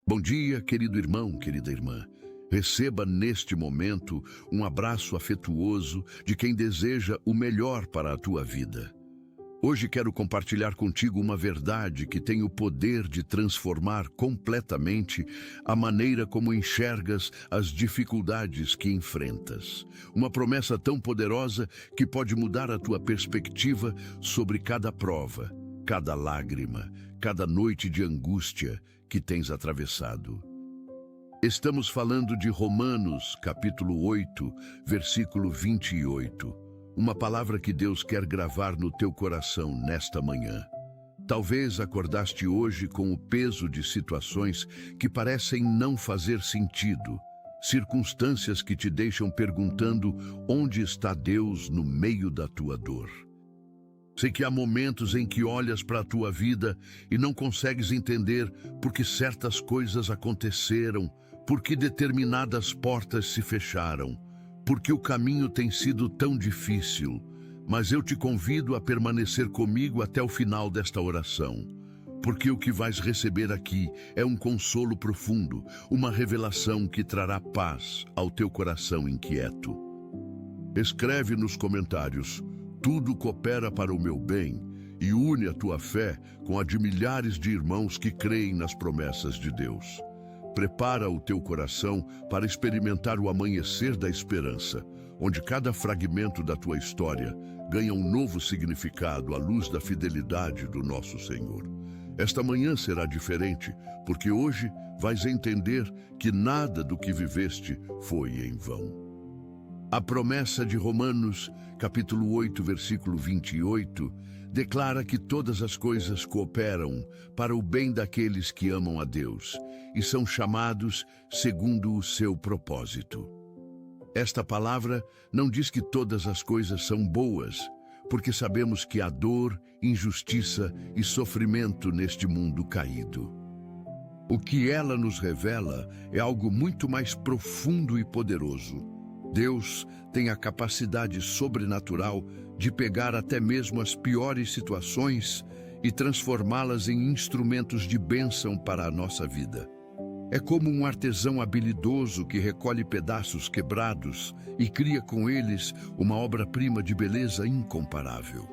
Bom dia, querido irmão, querida irmã. Receba neste momento um abraço afetuoso de quem deseja o melhor para a tua vida. Hoje quero compartilhar contigo uma verdade que tem o poder de transformar completamente a maneira como enxergas as dificuldades que enfrentas. Uma promessa tão poderosa que pode mudar a tua perspectiva sobre cada prova, cada lágrima, cada noite de angústia que tens atravessado. Estamos falando de Romanos, capítulo 8, versículo 28. Uma palavra que Deus quer gravar no teu coração nesta manhã. Talvez acordaste hoje com o peso de situações que parecem não fazer sentido, circunstâncias que te deixam perguntando onde está Deus no meio da tua dor. Sei que há momentos em que olhas para a tua vida e não consegues entender por que certas coisas aconteceram, por que determinadas portas se fecharam, porque o caminho tem sido tão difícil. Mas eu te convido a permanecer comigo até o final desta oração, porque o que vais receber aqui é um consolo profundo, uma revelação que trará paz ao teu coração inquieto. Escreve nos comentários: tudo coopera para o meu bem, e une a tua fé com a de milhares de irmãos que creem nas promessas de Deus. Prepara o teu coração para experimentar o amanhecer da esperança, onde cada fragmento da tua história ganha um novo significado à luz da fidelidade do nosso Senhor. Esta manhã será diferente, porque hoje vais entender que nada do que viveste foi em vão. A promessa de Romanos, capítulo 8, versículo 28, declara que todas as coisas cooperam para o bem daqueles que amam a Deus e são chamados segundo o seu propósito. Esta palavra não diz que todas as coisas são boas, porque sabemos que há dor, injustiça e sofrimento neste mundo caído. O que ela nos revela é algo muito mais profundo e poderoso. Deus tem a capacidade sobrenatural de pegar até mesmo as piores situações e transformá-las em instrumentos de bênção para a nossa vida. É como um artesão habilidoso que recolhe pedaços quebrados e cria com eles uma obra-prima de beleza incomparável.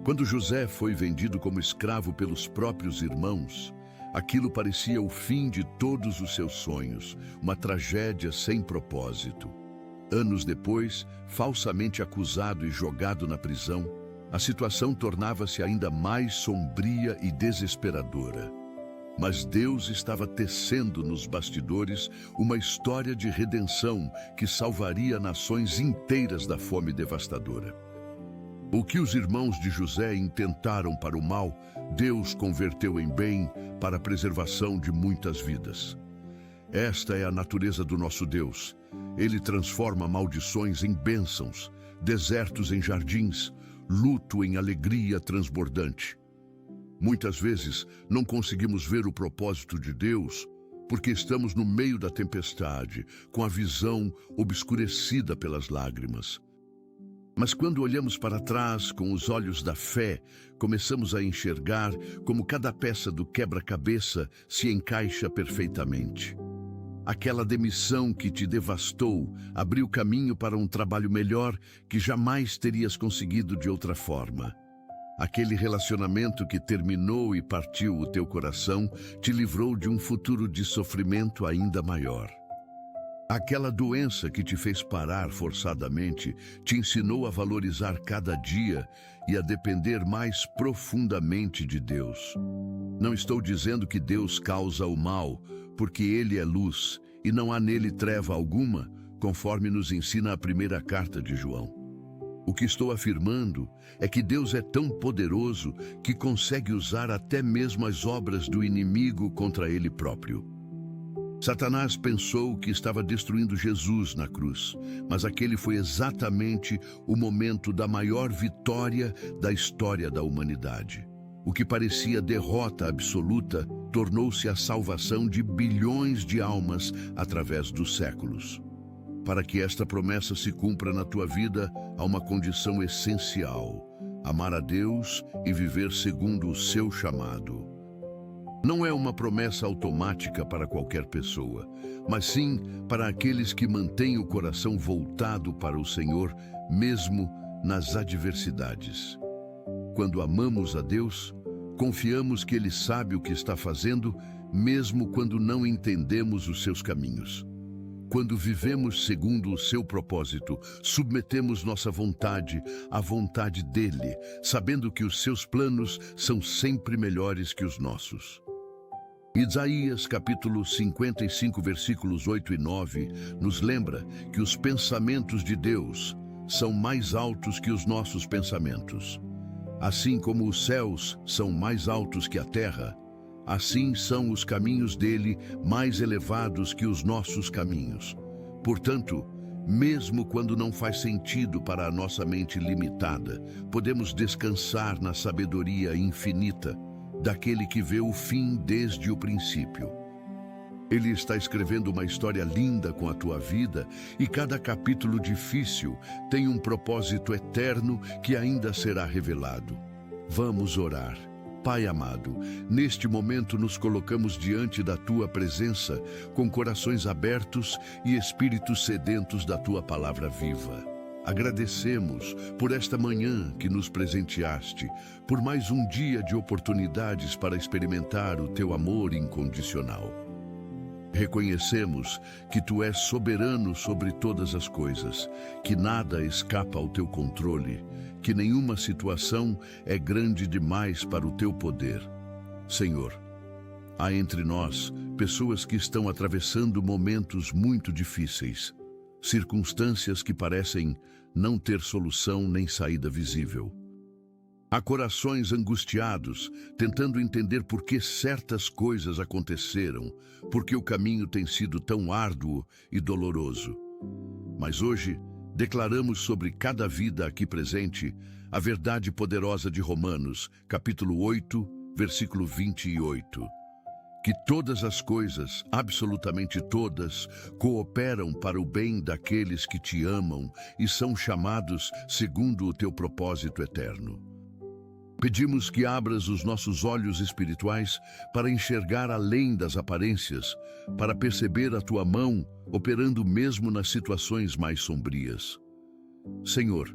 Quando José foi vendido como escravo pelos próprios irmãos, aquilo parecia o fim de todos os seus sonhos, uma tragédia sem propósito. Anos depois, falsamente acusado e jogado na prisão, a situação tornava-se ainda mais sombria e desesperadora. Mas Deus estava tecendo nos bastidores uma história de redenção que salvaria nações inteiras da fome devastadora. O que os irmãos de José intentaram para o mal, Deus converteu em bem para a preservação de muitas vidas. Esta é a natureza do nosso Deus. Ele transforma maldições em bênçãos, desertos em jardins, luto em alegria transbordante. Muitas vezes não conseguimos ver o propósito de Deus porque estamos no meio da tempestade, com a visão obscurecida pelas lágrimas. Mas quando olhamos para trás com os olhos da fé, começamos a enxergar como cada peça do quebra-cabeça se encaixa perfeitamente. Aquela demissão que te devastou abriu caminho para um trabalho melhor que jamais terias conseguido de outra forma. Aquele relacionamento que terminou e partiu o teu coração te livrou de um futuro de sofrimento ainda maior. Aquela doença que te fez parar forçadamente te ensinou a valorizar cada dia e a depender mais profundamente de Deus. Não estou dizendo que Deus causa o mal, porque Ele é luz e não há nele treva alguma, conforme nos ensina a primeira carta de João. O que estou afirmando é que Deus é tão poderoso que consegue usar até mesmo as obras do inimigo contra Ele próprio. Satanás pensou que estava destruindo Jesus na cruz, mas aquele foi exatamente o momento da maior vitória da história da humanidade. O que parecia derrota absoluta tornou-se a salvação de bilhões de almas através dos séculos. Para que esta promessa se cumpra na tua vida, há uma condição essencial: amar a Deus e viver segundo o seu chamado. Não é uma promessa automática para qualquer pessoa, mas sim para aqueles que mantêm o coração voltado para o Senhor, mesmo nas adversidades. Quando amamos a Deus, confiamos que Ele sabe o que está fazendo, mesmo quando não entendemos os seus caminhos. Quando vivemos segundo o seu propósito, submetemos nossa vontade à vontade dele, sabendo que os seus planos são sempre melhores que os nossos. Isaías capítulo 55, versículos 8 e 9, nos lembra que os pensamentos de Deus são mais altos que os nossos pensamentos. Assim como os céus são mais altos que a terra, assim são os caminhos dele mais elevados que os nossos caminhos. Portanto, mesmo quando não faz sentido para a nossa mente limitada, podemos descansar na sabedoria infinita daquele que vê o fim desde o princípio. Ele está escrevendo uma história linda com a tua vida e cada capítulo difícil tem um propósito eterno que ainda será revelado. Vamos orar. Pai amado, neste momento nos colocamos diante da Tua presença, com corações abertos e espíritos sedentos da Tua palavra viva. Agradecemos por esta manhã que nos presenteaste, por mais um dia de oportunidades para experimentar o Teu amor incondicional. Reconhecemos que Tu és soberano sobre todas as coisas, que nada escapa ao Teu controle, que nenhuma situação é grande demais para o Teu poder. Senhor, há entre nós pessoas que estão atravessando momentos muito difíceis, circunstâncias que parecem não ter solução nem saída visível. Há corações angustiados, tentando entender por que certas coisas aconteceram, porque o caminho tem sido tão árduo e doloroso. Mas hoje, declaramos sobre cada vida aqui presente a verdade poderosa de Romanos, capítulo 8, versículo 28. Que todas as coisas, absolutamente todas, cooperam para o bem daqueles que te amam e são chamados segundo o teu propósito eterno. Pedimos que abras os nossos olhos espirituais para enxergar além das aparências, para perceber a tua mão operando mesmo nas situações mais sombrias. Senhor,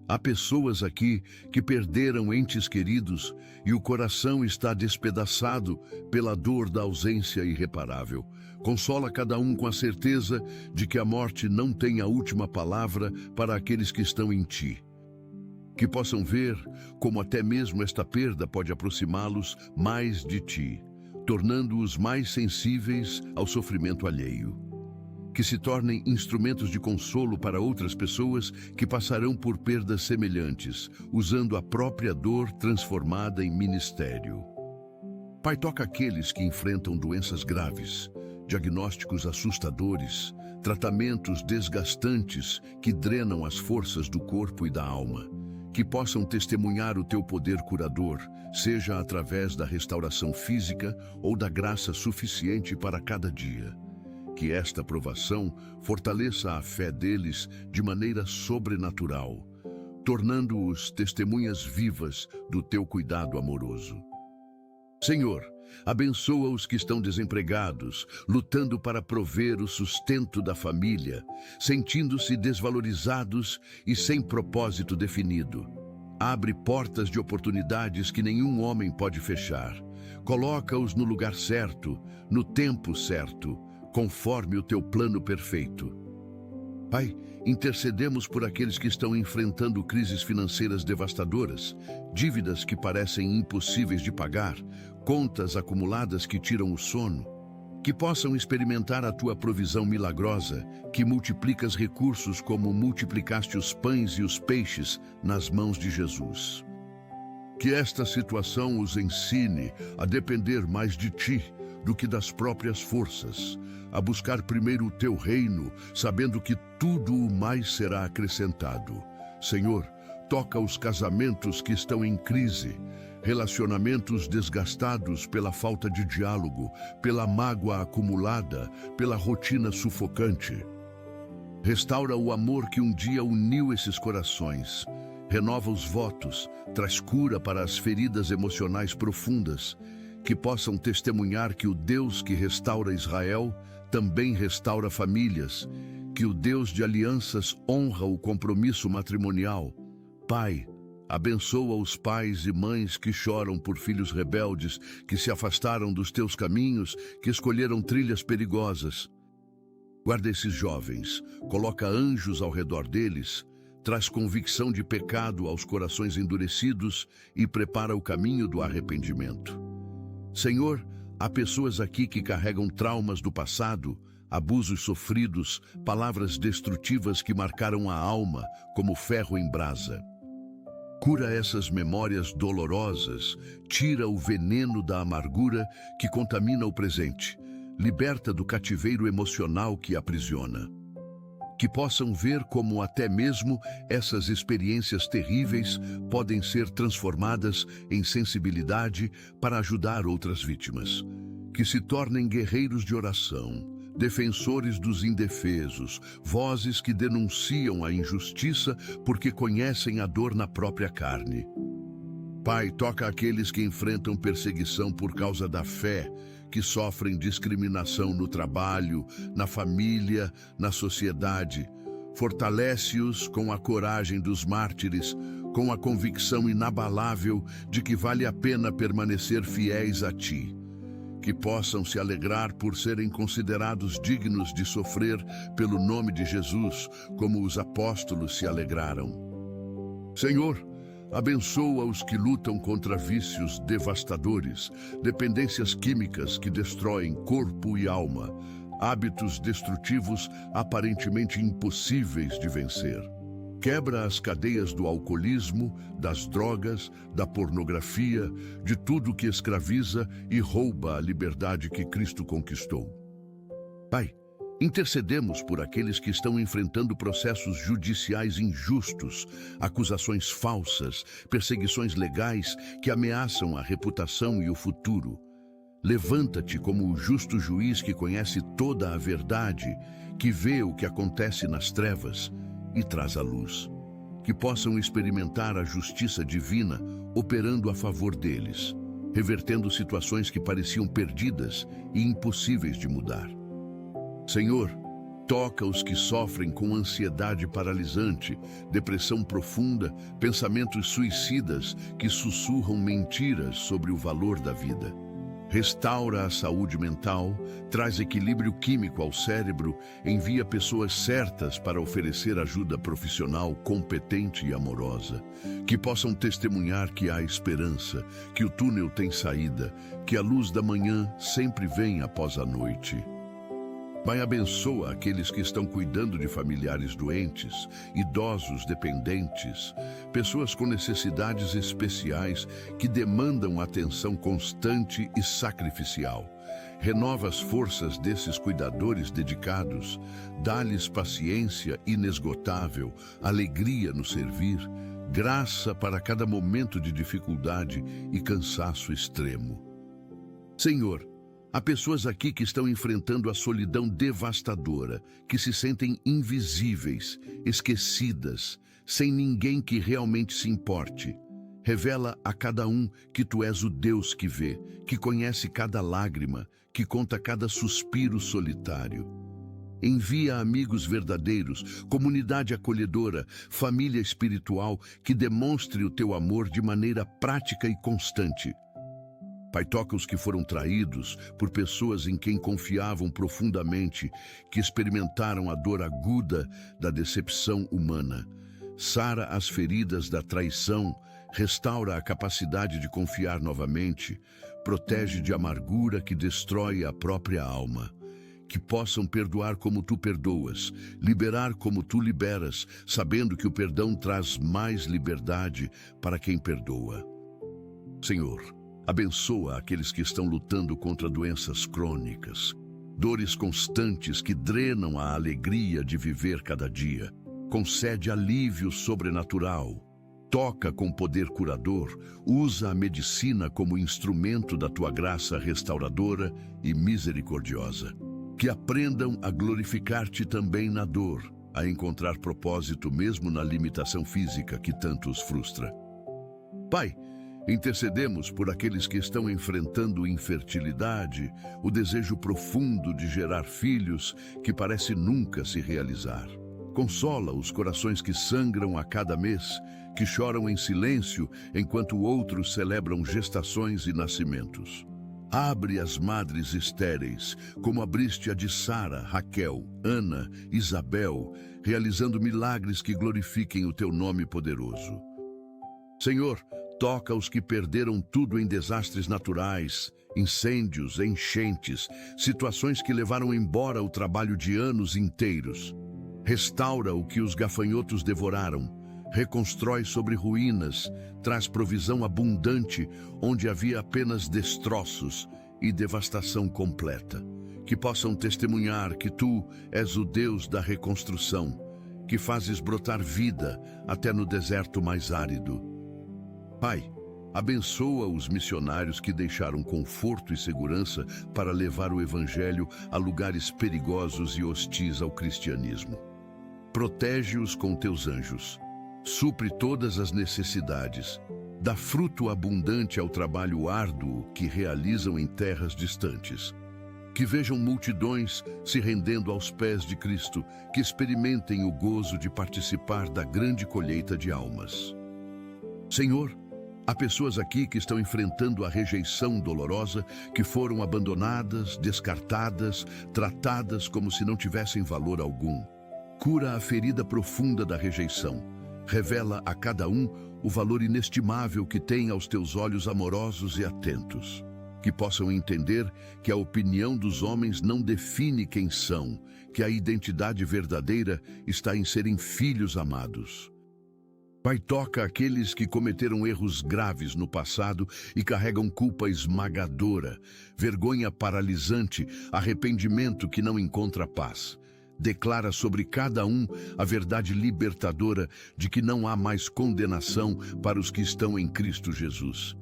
há pessoas aqui que perderam entes queridos e o coração está despedaçado pela dor da ausência irreparável. Consola cada um com a certeza de que a morte não tem a última palavra para aqueles que estão em ti. Que possam ver como até mesmo esta perda pode aproximá-los mais de ti, tornando-os mais sensíveis ao sofrimento alheio. Que se tornem instrumentos de consolo para outras pessoas que passarão por perdas semelhantes, usando a própria dor transformada em ministério. Pai, toca aqueles que enfrentam doenças graves, diagnósticos assustadores, tratamentos desgastantes que drenam as forças do corpo e da alma. Que possam testemunhar o teu poder curador, seja através da restauração física ou da graça suficiente para cada dia. Que esta provação fortaleça a fé deles de maneira sobrenatural, tornando-os testemunhas vivas do teu cuidado amoroso. Senhor, abençoa os que estão desempregados, lutando para prover o sustento da família, sentindo-se desvalorizados e sem propósito definido. Abre portas de oportunidades que nenhum homem pode fechar. Coloca-os no lugar certo, no tempo certo, conforme o teu plano perfeito. Pai, intercedemos por aqueles que estão enfrentando crises financeiras devastadoras, dívidas que parecem impossíveis de pagar, contas acumuladas que tiram o sono. Que possam experimentar a tua provisão milagrosa, que multiplicas recursos como multiplicaste os pães e os peixes nas mãos de Jesus. Que esta situação os ensine a depender mais de ti do que das próprias forças, a buscar primeiro o teu reino, sabendo que tudo o mais será acrescentado. Senhor, toca os casamentos que estão em crise, relacionamentos desgastados pela falta de diálogo, pela mágoa acumulada, pela rotina sufocante. Restaura o amor que um dia uniu esses corações. Renova os votos, traz cura para as feridas emocionais profundas. que possam testemunhar que o Deus que restaura Israel também restaura famílias, que o Deus de alianças honra o compromisso matrimonial. Pai, abençoa os pais e mães que choram por filhos rebeldes, que se afastaram dos teus caminhos, que escolheram trilhas perigosas. Guarda esses jovens, coloca anjos ao redor deles, traz convicção de pecado aos corações endurecidos e prepara o caminho do arrependimento. Senhor, há pessoas aqui que carregam traumas do passado, abusos sofridos, palavras destrutivas que marcaram a alma como ferro em brasa. Cura essas memórias dolorosas, tira o veneno da amargura que contamina o presente, liberta do cativeiro emocional que aprisiona. Que possam ver como até mesmo essas experiências terríveis podem ser transformadas em sensibilidade para ajudar outras vítimas. Que se tornem guerreiros de oração, defensores dos indefesos, vozes que denunciam a injustiça porque conhecem a dor na própria carne. Pai, toca aqueles que enfrentam perseguição por causa da fé, que sofrem discriminação no trabalho, na família, na sociedade. Fortalece-os com a coragem dos mártires, com a convicção inabalável de que vale a pena permanecer fiéis a Ti. Que possam se alegrar por serem considerados dignos de sofrer pelo nome de Jesus, como os apóstolos se alegraram. Senhor, abençoa os que lutam contra vícios devastadores, dependências químicas que destroem corpo e alma, hábitos destrutivos aparentemente impossíveis de vencer. Quebra as cadeias do alcoolismo, das drogas, da pornografia, de tudo que escraviza e rouba a liberdade que Cristo conquistou. Pai, intercedemos por aqueles que estão enfrentando processos judiciais injustos, acusações falsas, perseguições legais que ameaçam a reputação e o futuro. Levanta-te como o justo juiz que conhece toda a verdade, que vê o que acontece nas trevas e traz a luz. Que possam experimentar a justiça divina operando a favor deles, revertendo situações que pareciam perdidas e impossíveis de mudar. Senhor, toca os que sofrem com ansiedade paralisante, depressão profunda, pensamentos suicidas que sussurram mentiras sobre o valor da vida. Restaura a saúde mental, traz equilíbrio químico ao cérebro, envia pessoas certas para oferecer ajuda profissional competente e amorosa. Que possam testemunhar que há esperança, que o túnel tem saída, que a luz da manhã sempre vem após a noite. Pai, abençoa aqueles que estão cuidando de familiares doentes, idosos dependentes, pessoas com necessidades especiais que demandam atenção constante e sacrificial. Renova as forças desses cuidadores dedicados, dá-lhes paciência inesgotável, alegria no servir, graça para cada momento de dificuldade e cansaço extremo. Senhor, há pessoas aqui que estão enfrentando a solidão devastadora, que se sentem invisíveis, esquecidas, sem ninguém que realmente se importe. Revela a cada um que Tu és o Deus que vê, que conhece cada lágrima, que conta cada suspiro solitário. Envia amigos verdadeiros, comunidade acolhedora, família espiritual que demonstre o Teu amor de maneira prática e constante. Pai, toca os que foram traídos por pessoas em quem confiavam profundamente, que experimentaram a dor aguda da decepção humana. Sara as feridas da traição, restaura a capacidade de confiar novamente, protege de amargura que destrói a própria alma. Que possam perdoar como Tu perdoas, liberar como Tu liberas, sabendo que o perdão traz mais liberdade para quem perdoa. Senhor, abençoa aqueles que estão lutando contra doenças crônicas, dores constantes que drenam a alegria de viver cada dia. Concede alívio sobrenatural. Toca com poder curador, usa a medicina como instrumento da Tua graça restauradora e misericordiosa. Que aprendam a glorificar-Te também na dor, a encontrar propósito mesmo na limitação física que tanto os frustra. Pai, Intercedemos por aqueles que estão enfrentando infertilidade, o desejo profundo de gerar filhos que parece nunca se realizar. Consola os corações que sangram a cada mês, que choram em silêncio enquanto outros celebram gestações e nascimentos. Abre as madres estéreis, como abriste a de Sara, Raquel, Ana, Isabel, realizando milagres que glorifiquem o teu nome poderoso. Senhor, toca os que perderam tudo em desastres naturais, incêndios, enchentes, situações que levaram embora o trabalho de anos inteiros. Restaura o que os gafanhotos devoraram, reconstrói sobre ruínas, traz provisão abundante onde havia apenas destroços e devastação completa. Que possam testemunhar que tu és o Deus da reconstrução, que fazes brotar vida até no deserto mais árido. Pai, abençoa os missionários que deixaram conforto e segurança para levar o Evangelho a lugares perigosos e hostis ao cristianismo. Protege-os com teus anjos. Supre todas as necessidades. Dá fruto abundante ao trabalho árduo que realizam em terras distantes. Que vejam multidões se rendendo aos pés de Cristo, que experimentem o gozo de participar da grande colheita de almas. Senhor, há pessoas aqui que estão enfrentando a rejeição dolorosa, que foram abandonadas, descartadas, tratadas como se não tivessem valor algum. Cura a ferida profunda da rejeição. Revela a cada um o valor inestimável que tem aos teus olhos amorosos e atentos. Que possam entender que a opinião dos homens não define quem são, que a identidade verdadeira está em serem filhos amados. Pai, toca aqueles que cometeram erros graves no passado e carregam culpa esmagadora, vergonha paralisante, arrependimento que não encontra paz. Declara sobre cada um a verdade libertadora de que não há mais condenação para os que estão em Cristo Jesus.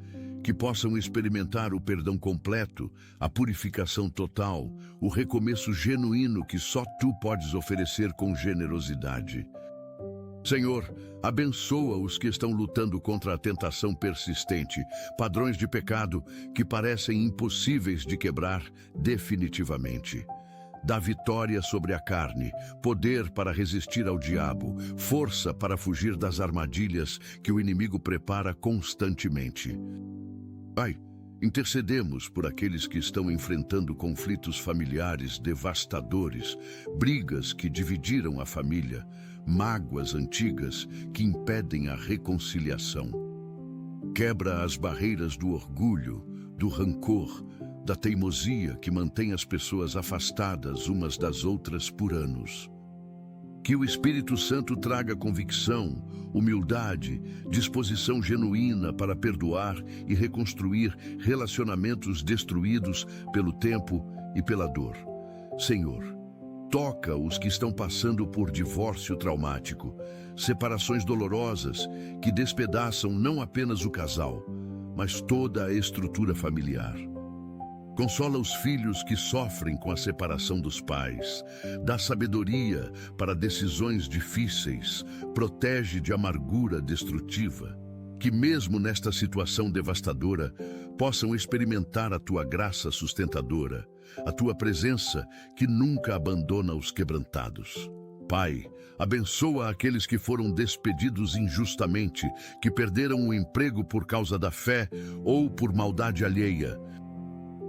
Que possam experimentar o perdão completo, a purificação total, o recomeço genuíno que só tu podes oferecer com generosidade. Senhor, abençoa os que estão lutando contra a tentação persistente, padrões de pecado que parecem impossíveis de quebrar definitivamente. Dá vitória sobre a carne, poder para resistir ao diabo, força para fugir das armadilhas que o inimigo prepara constantemente. Pai, intercedemos por aqueles que estão enfrentando conflitos familiares devastadores, brigas que dividiram a família, mágoas antigas que impedem a reconciliação. Quebra as barreiras do orgulho, do rancor, da teimosia que mantém as pessoas afastadas umas das outras por anos. Que o Espírito Santo traga convicção, humildade, disposição genuína para perdoar e reconstruir relacionamentos destruídos pelo tempo e pela dor. Senhor, toca os que estão passando por divórcio traumático, separações dolorosas que despedaçam não apenas o casal, mas toda a estrutura familiar. Consola os filhos que sofrem com a separação dos pais. Dá sabedoria para decisões difíceis. Protege de amargura destrutiva. Que mesmo nesta situação devastadora, possam experimentar a tua graça sustentadora, a tua presença que nunca abandona os quebrantados. Pai, abençoa aqueles que foram despedidos injustamente, que perderam o emprego por causa da fé ou por maldade alheia.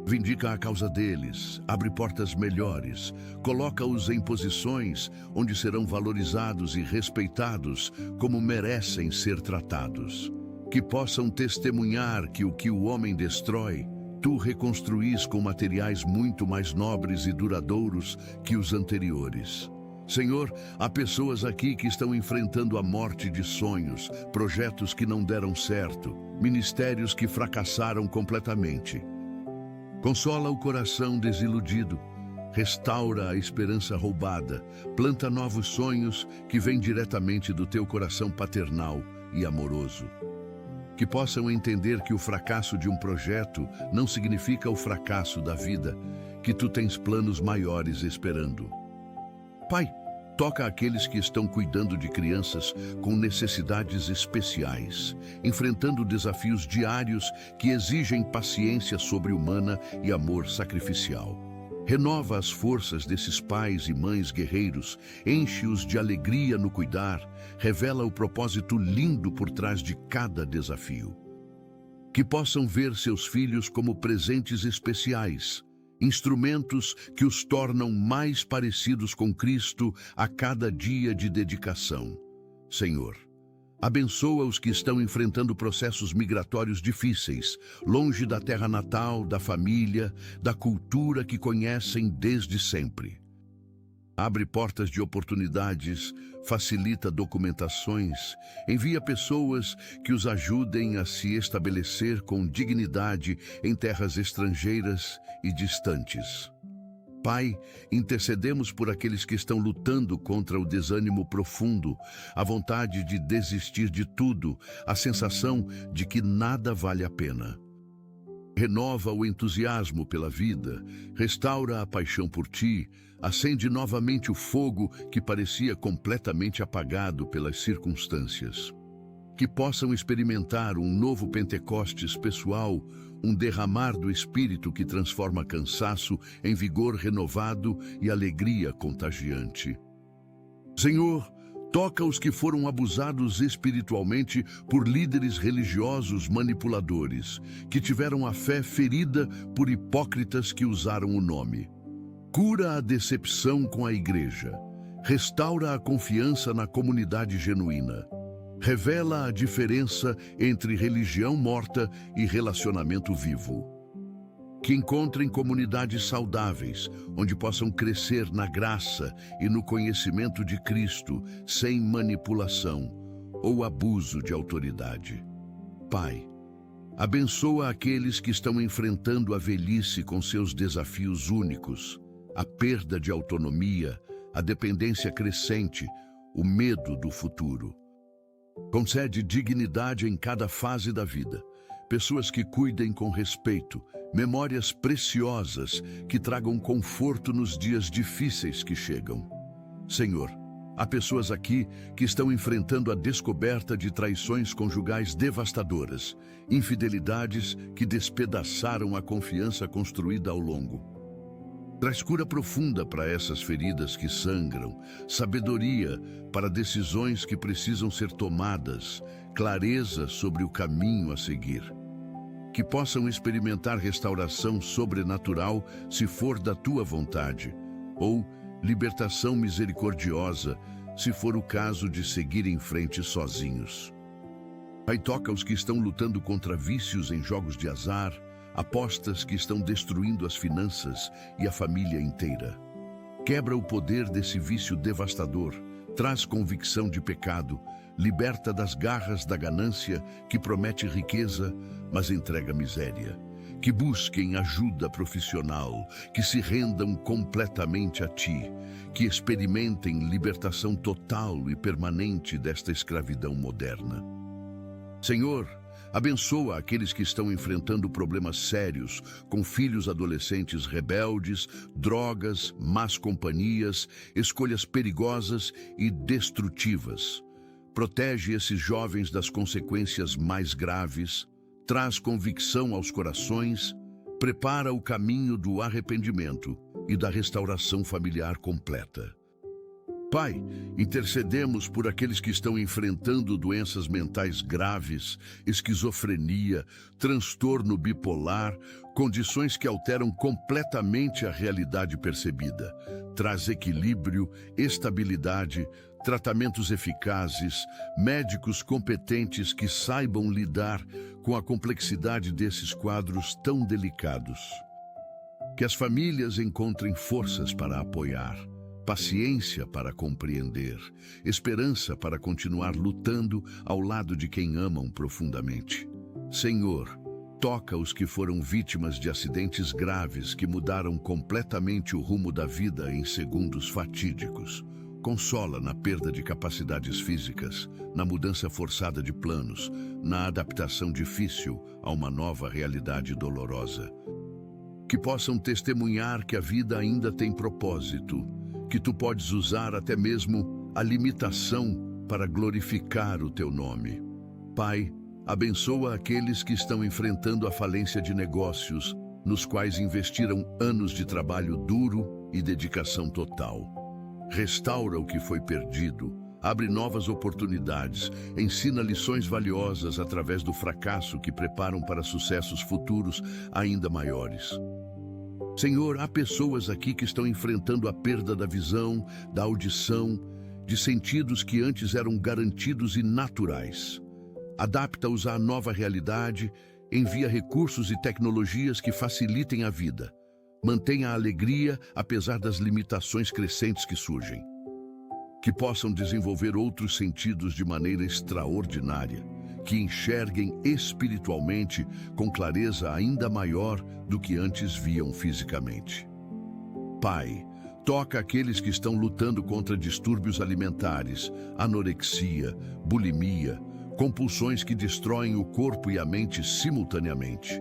Vindica a causa deles, abre portas melhores, coloca-os em posições onde serão valorizados e respeitados como merecem ser tratados. Que possam testemunhar que o homem destrói, tu reconstruís com materiais muito mais nobres e duradouros que os anteriores. Senhor, há pessoas aqui que estão enfrentando a morte de sonhos, projetos que não deram certo, ministérios que fracassaram completamente. Consola o coração desiludido, restaura a esperança roubada, planta novos sonhos que vêm diretamente do teu coração paternal e amoroso. Que possam entender que o fracasso de um projeto não significa o fracasso da vida, que tu tens planos maiores esperando. Pai, Toca aqueles que estão cuidando de crianças com necessidades especiais, enfrentando desafios diários que exigem paciência sobre-humana e amor sacrificial. Renova as forças desses pais e mães guerreiros, enche-os de alegria no cuidar, revela o propósito lindo por trás de cada desafio. Que possam ver seus filhos como presentes especiais, instrumentos que os tornam mais parecidos com Cristo a cada dia de dedicação. Senhor, abençoa os que estão enfrentando processos migratórios difíceis, longe da terra natal, da família, da cultura que conhecem desde sempre. Abre portas de oportunidades, facilita documentações, envia pessoas que os ajudem a se estabelecer com dignidade em terras estrangeiras e distantes. Pai, intercedemos por aqueles que estão lutando contra o desânimo profundo, a vontade de desistir de tudo, a sensação de que nada vale a pena. Renova o entusiasmo pela vida, restaura a paixão por ti, acende novamente o fogo que parecia completamente apagado pelas circunstâncias. Que possam experimentar um novo Pentecostes pessoal, um derramar do Espírito que transforma cansaço em vigor renovado e alegria contagiante. Senhor, toca os que foram abusados espiritualmente por líderes religiosos manipuladores, que tiveram a fé ferida por hipócritas que usaram o nome. Cura a decepção com a igreja. Restaura a confiança na comunidade genuína. Revela a diferença entre religião morta e relacionamento vivo. Que encontrem comunidades saudáveis, onde possam crescer na graça e no conhecimento de Cristo, sem manipulação ou abuso de autoridade. Pai, abençoa aqueles que estão enfrentando a velhice com seus desafios únicos, a perda de autonomia, a dependência crescente, o medo do futuro. Concede dignidade em cada fase da vida, pessoas que cuidem com respeito, memórias preciosas que tragam conforto nos dias difíceis que chegam. Senhor, há pessoas aqui que estão enfrentando a descoberta de traições conjugais devastadoras, infidelidades que despedaçaram a confiança construída ao longo. Traz cura profunda para essas feridas que sangram, sabedoria para decisões que precisam ser tomadas, clareza sobre o caminho a seguir. Que possam experimentar restauração sobrenatural se for da tua vontade, ou libertação misericordiosa se for o caso de seguir em frente sozinhos. Pai, toca os que estão lutando contra vícios em jogos de azar, apostas que estão destruindo as finanças e a família inteira. Quebra o poder desse vício devastador, traz convicção de pecado, liberta das garras da ganância que promete riqueza, mas entrega miséria. Que busquem ajuda profissional, que se rendam completamente a ti, que experimentem libertação total e permanente desta escravidão moderna. Senhor, abençoa aqueles que estão enfrentando problemas sérios, com filhos adolescentes rebeldes, drogas, más companhias, escolhas perigosas e destrutivas. Protege esses jovens das consequências mais graves, traz convicção aos corações, prepara o caminho do arrependimento e da restauração familiar completa. Pai, intercedemos por aqueles que estão enfrentando doenças mentais graves, esquizofrenia, transtorno bipolar, condições que alteram completamente a realidade percebida. Traz equilíbrio, estabilidade, tratamentos eficazes, médicos competentes que saibam lidar com a complexidade desses quadros tão delicados. Que as famílias encontrem forças para apoiar, paciência para compreender, esperança para continuar lutando ao lado de quem amam profundamente. Senhor, toca os que foram vítimas de acidentes graves que mudaram completamente o rumo da vida em segundos fatídicos. Consola na perda de capacidades físicas, na mudança forçada de planos, na adaptação difícil a uma nova realidade dolorosa. Que possam testemunhar que a vida ainda tem propósito, que que tu podes usar até mesmo a limitação para glorificar o teu nome. Pai, abençoa aqueles que estão enfrentando a falência de negócios, nos quais investiram anos de trabalho duro e dedicação total. Restaura o que foi perdido, abre novas oportunidades, ensina lições valiosas através do fracasso que preparam para sucessos futuros ainda maiores. Senhor, há pessoas aqui que estão enfrentando a perda da visão, da audição, de sentidos que antes eram garantidos e naturais. Adapta-os à nova realidade, envia recursos e tecnologias que facilitem a vida. Mantenha a alegria apesar das limitações crescentes que surgem. Que possam desenvolver outros sentidos de maneira extraordinária, que enxerguem espiritualmente com clareza ainda maior do que antes viam fisicamente. Pai, toca aqueles que estão lutando contra distúrbios alimentares, anorexia, bulimia, compulsões que destroem o corpo e a mente simultaneamente.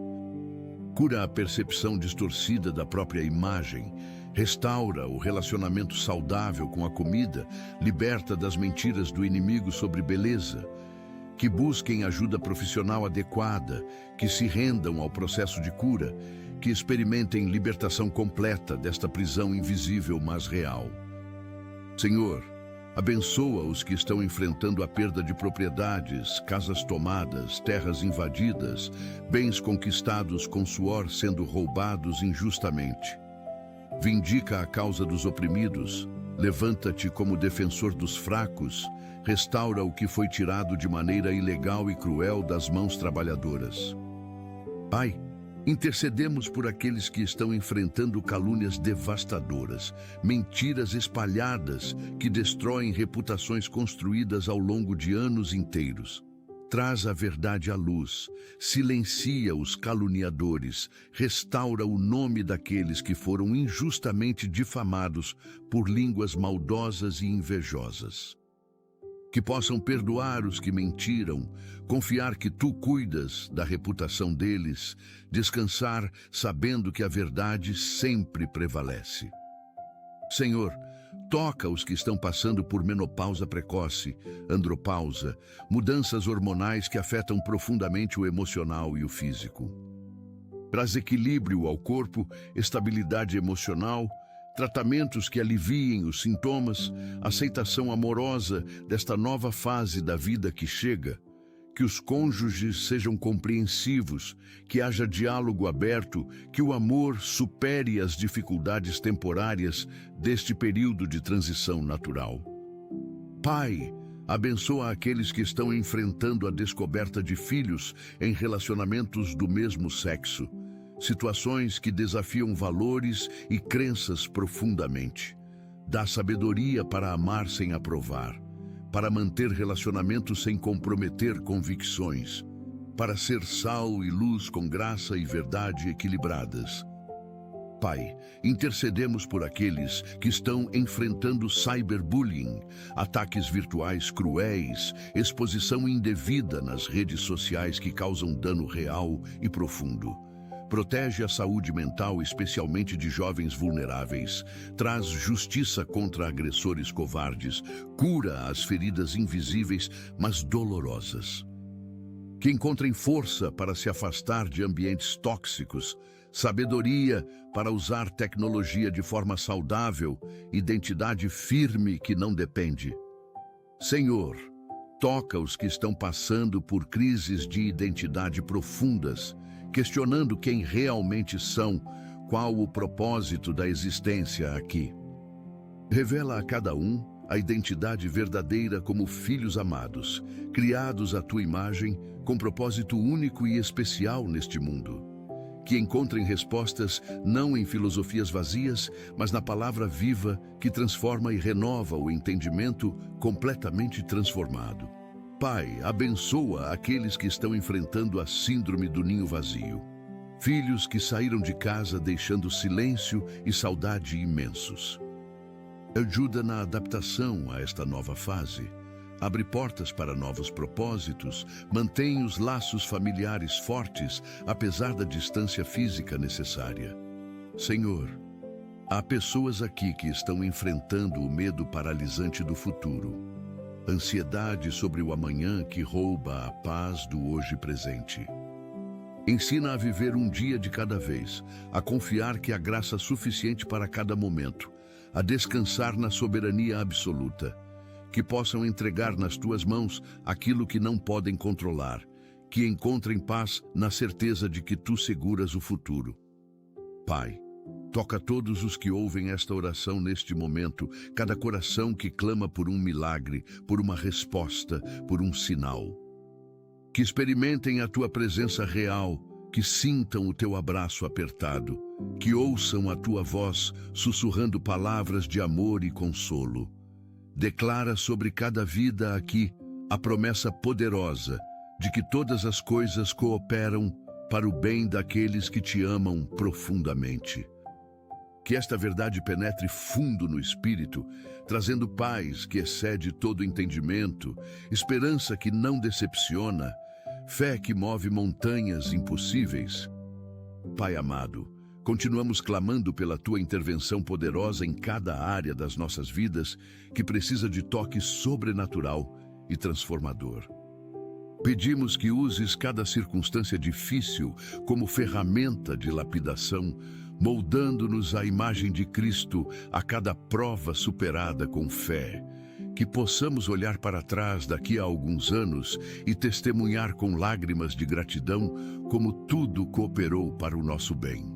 Cura a percepção distorcida da própria imagem, restaura o relacionamento saudável com a comida, liberta das mentiras do inimigo sobre beleza. Que busquem ajuda profissional adequada, que se rendam ao processo de cura, que experimentem libertação completa desta prisão invisível, mas real. Senhor, abençoa os que estão enfrentando a perda de propriedades, casas tomadas, terras invadidas, bens conquistados com suor sendo roubados injustamente. Vindica a causa dos oprimidos, levanta-te como defensor dos fracos, restaura o que foi tirado de maneira ilegal e cruel das mãos trabalhadoras. Pai, intercedemos por aqueles que estão enfrentando calúnias devastadoras, mentiras espalhadas que destroem reputações construídas ao longo de anos inteiros. Traz a verdade à luz, silencia os caluniadores, restaura o nome daqueles que foram injustamente difamados por línguas maldosas e invejosas. Que possam perdoar os que mentiram, confiar que tu cuidas da reputação deles, descansar sabendo que a verdade sempre prevalece. Senhor, toca os que estão passando por menopausa precoce, andropausa, mudanças hormonais que afetam profundamente o emocional e o físico. Traz equilíbrio ao corpo, estabilidade emocional, tratamentos que aliviem os sintomas, aceitação amorosa desta nova fase da vida que chega, que os cônjuges sejam compreensivos, que haja diálogo aberto, que o amor supere as dificuldades temporárias deste período de transição natural. Pai, abençoa aqueles que estão enfrentando a descoberta de filhos em relacionamentos do mesmo sexo, situações que desafiam valores e crenças profundamente. Dá sabedoria para amar sem aprovar, para manter relacionamentos sem comprometer convicções, para ser sal e luz com graça e verdade equilibradas. Pai, intercedemos por aqueles que estão enfrentando cyberbullying, ataques virtuais cruéis, exposição indevida nas redes sociais que causam dano real e profundo. Protege a saúde mental, especialmente de jovens vulneráveis. Traz justiça contra agressores covardes. Cura as feridas invisíveis, mas dolorosas. Que encontrem força para se afastar de ambientes tóxicos, sabedoria para usar tecnologia de forma saudável, identidade firme que não depende. Senhor, toca os que estão passando por crises de identidade profundas, questionando quem realmente são, qual o propósito da existência aqui. Revela a cada um a identidade verdadeira como filhos amados, criados à tua imagem, com propósito único e especial neste mundo. Que encontrem respostas não em filosofias vazias, mas na palavra viva que transforma e renova o entendimento completamente transformado. Pai, abençoa aqueles que estão enfrentando a síndrome do ninho vazio. Filhos que saíram de casa deixando silêncio e saudade imensos. Ajuda na adaptação a esta nova fase. Abre portas para novos propósitos, mantém os laços familiares fortes, apesar da distância física necessária. Senhor, Há pessoas aqui que estão enfrentando o medo paralisante do futuro, ansiedade sobre o amanhã que rouba a paz do hoje presente. Ensina a viver um dia de cada vez, a confiar que há graça suficiente para cada momento, a descansar na soberania absoluta, que possam entregar nas tuas mãos aquilo que não podem controlar, que encontrem paz na certeza de que tu seguras o futuro. Pai, toca todos os que ouvem esta oração neste momento, cada coração que clama por um milagre, por uma resposta, por um sinal. Que experimentem a tua presença real, que sintam o teu abraço apertado, que ouçam a tua voz sussurrando palavras de amor e consolo. Declara sobre cada vida aqui a promessa poderosa de que todas as coisas cooperam para o bem daqueles que te amam profundamente. Que esta verdade penetre fundo no espírito, trazendo paz que excede todo entendimento, esperança que não decepciona, fé que move montanhas impossíveis. Pai amado, continuamos clamando pela tua intervenção poderosa em cada área das nossas vidas que precisa de toque sobrenatural e transformador. Pedimos que uses cada circunstância difícil como ferramenta de lapidação, moldando-nos à imagem de Cristo a cada prova superada com fé. Que possamos olhar para trás daqui a alguns anos e testemunhar com lágrimas de gratidão como tudo cooperou para o nosso bem.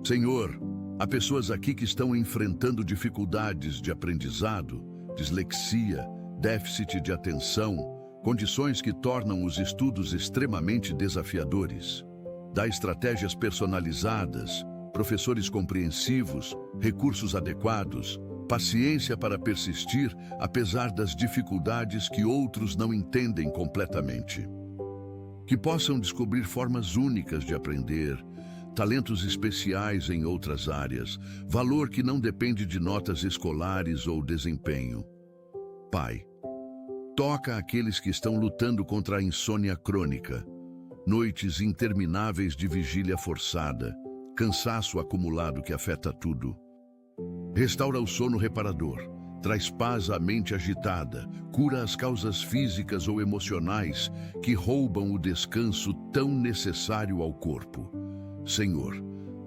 Senhor, há pessoas aqui que estão enfrentando dificuldades de aprendizado, dislexia, déficit de atenção, condições que tornam os estudos extremamente desafiadores. Dá estratégias personalizadas, professores compreensivos, recursos adequados, paciência para persistir, apesar das dificuldades que outros não entendem completamente. Que possam descobrir formas únicas de aprender, talentos especiais em outras áreas, valor que não depende de notas escolares ou desempenho. Pai, toca aqueles que estão lutando contra a insônia crônica, noites intermináveis de vigília forçada, cansaço acumulado que afeta tudo. Restaura o sono reparador, traz paz à mente agitada, cura as causas físicas ou emocionais que roubam o descanso tão necessário ao corpo. Senhor,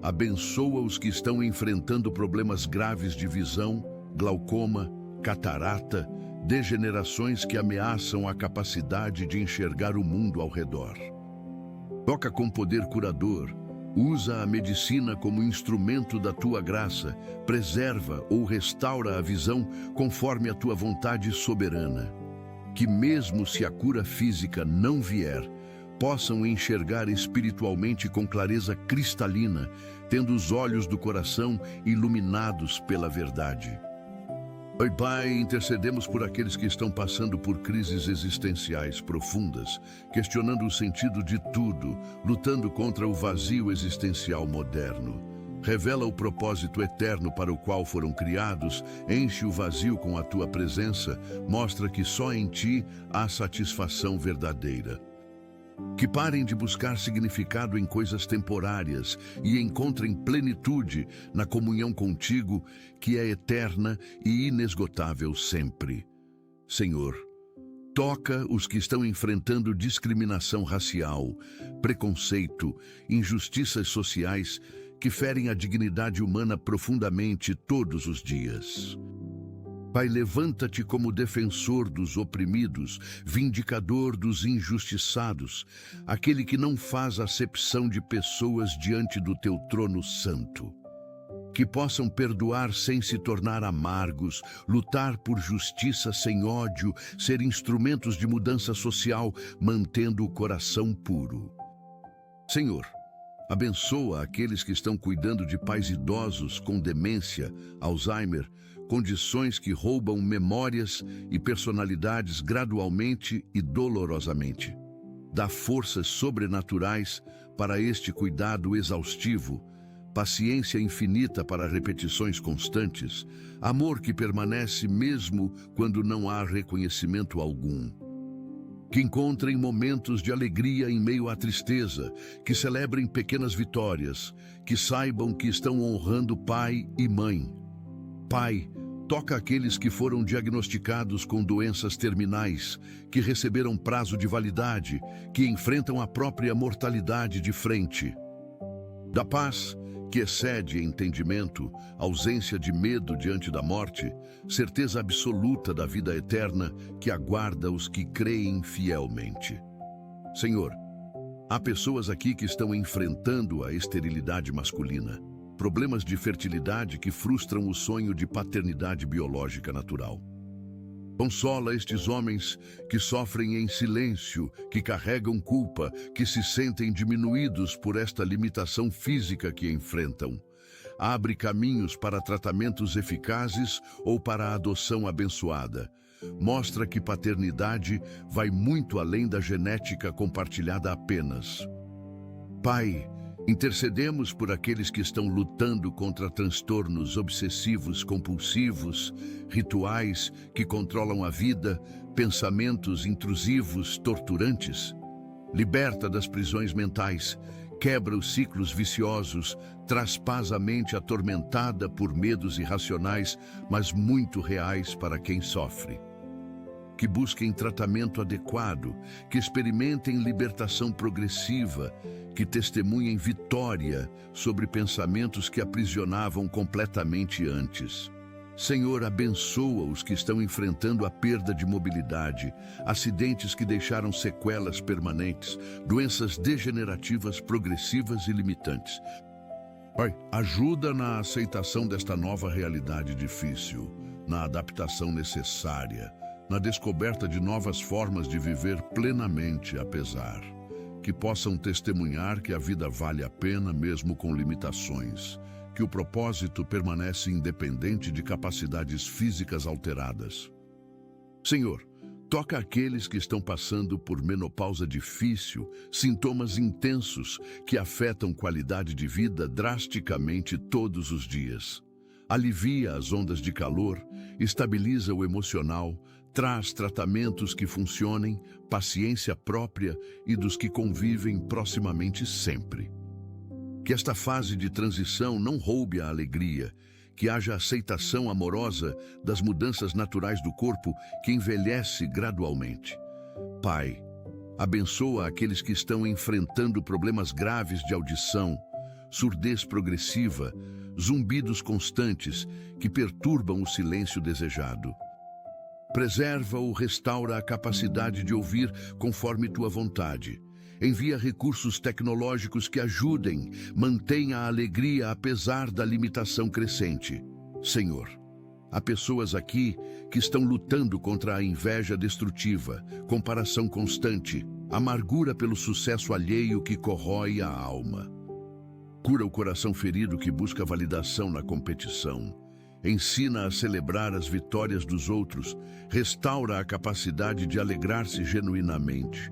abençoa os que estão enfrentando problemas graves de visão, glaucoma, catarata, degenerações que ameaçam a capacidade de enxergar o mundo ao redor. Toca com poder curador, usa a medicina como instrumento da tua graça, preserva ou restaura a visão conforme a tua vontade soberana. Que mesmo se a cura física não vier, possam enxergar espiritualmente com clareza cristalina, tendo os olhos do coração iluminados pela verdade. Oi, Pai, intercedemos por aqueles que estão passando por crises existenciais profundas, questionando o sentido de tudo, lutando contra o vazio existencial moderno. Revela o propósito eterno para o qual foram criados, enche o vazio com a tua presença, mostra que só em ti há satisfação verdadeira. Que parem de buscar significado em coisas temporárias e encontrem plenitude na comunhão contigo, que é eterna e inesgotável sempre. Senhor, toca os que estão enfrentando discriminação racial, preconceito, injustiças sociais que ferem a dignidade humana profundamente todos os dias. Pai, levanta-te como defensor dos oprimidos, vindicador dos injustiçados, aquele que não faz acepção de pessoas diante do teu trono santo. Que possam perdoar sem se tornar amargos, lutar por justiça sem ódio, ser instrumentos de mudança social, mantendo o coração puro. Senhor, abençoa aqueles que estão cuidando de pais idosos com demência, Alzheimer, condições que roubam memórias e personalidades gradualmente e dolorosamente. Dá forças sobrenaturais para este cuidado exaustivo, paciência infinita para repetições constantes, amor que permanece mesmo quando não há reconhecimento algum. Que encontrem momentos de alegria em meio à tristeza, que celebrem pequenas vitórias, que saibam que estão honrando pai e mãe. Pai, toca aqueles que foram diagnosticados com doenças terminais, que receberam prazo de validade, que enfrentam a própria mortalidade de frente. Da paz, que excede entendimento, ausência de medo diante da morte, certeza absoluta da vida eterna que aguarda os que creem fielmente. Senhor, há pessoas aqui que estão enfrentando a esterilidade masculina, problemas de fertilidade que frustram o sonho de paternidade biológica natural. Consola estes homens que sofrem em silêncio, que carregam culpa, que se sentem diminuídos por esta limitação física que enfrentam. Abre caminhos para tratamentos eficazes ou para a adoção abençoada. Mostra que paternidade vai muito além da genética compartilhada apenas. Pai, intercedemos por aqueles que estão lutando contra transtornos obsessivos compulsivos, rituais que controlam a vida, pensamentos intrusivos, torturantes. Liberta das prisões mentais, quebra os ciclos viciosos, traz paz à mente atormentada por medos irracionais, mas muito reais para quem sofre. Que busquem tratamento adequado, que experimentem libertação progressiva, que testemunhem vitória sobre pensamentos que aprisionavam completamente antes. Senhor, abençoa os que estão enfrentando a perda de mobilidade, acidentes que deixaram sequelas permanentes, doenças degenerativas progressivas e limitantes. Pai, ajuda na aceitação desta nova realidade difícil, na adaptação necessária, na descoberta de novas formas de viver plenamente apesar. Que possam testemunhar que a vida vale a pena mesmo com limitações, que o propósito permanece independente de capacidades físicas alteradas. Senhor, toca aqueles que estão passando por menopausa difícil, sintomas intensos que afetam qualidade de vida drasticamente todos os dias. Alivia as ondas de calor, estabiliza o emocional, traz tratamentos que funcionem, paciência própria e dos que convivem proximamente sempre. Que esta fase de transição não roube a alegria, que haja aceitação amorosa das mudanças naturais do corpo que envelhece gradualmente. Pai, abençoa aqueles que estão enfrentando problemas graves de audição, surdez progressiva, zumbidos constantes que perturbam o silêncio desejado. Preserva ou restaura a capacidade de ouvir conforme tua vontade. Envia recursos tecnológicos que ajudem, mantenha a alegria apesar da limitação crescente. Senhor, há pessoas aqui que estão lutando contra a inveja destrutiva, comparação constante, amargura pelo sucesso alheio que corrói a alma. Cura o coração ferido que busca validação na competição. Ensina a celebrar as vitórias dos outros, restaura a capacidade de alegrar-se genuinamente.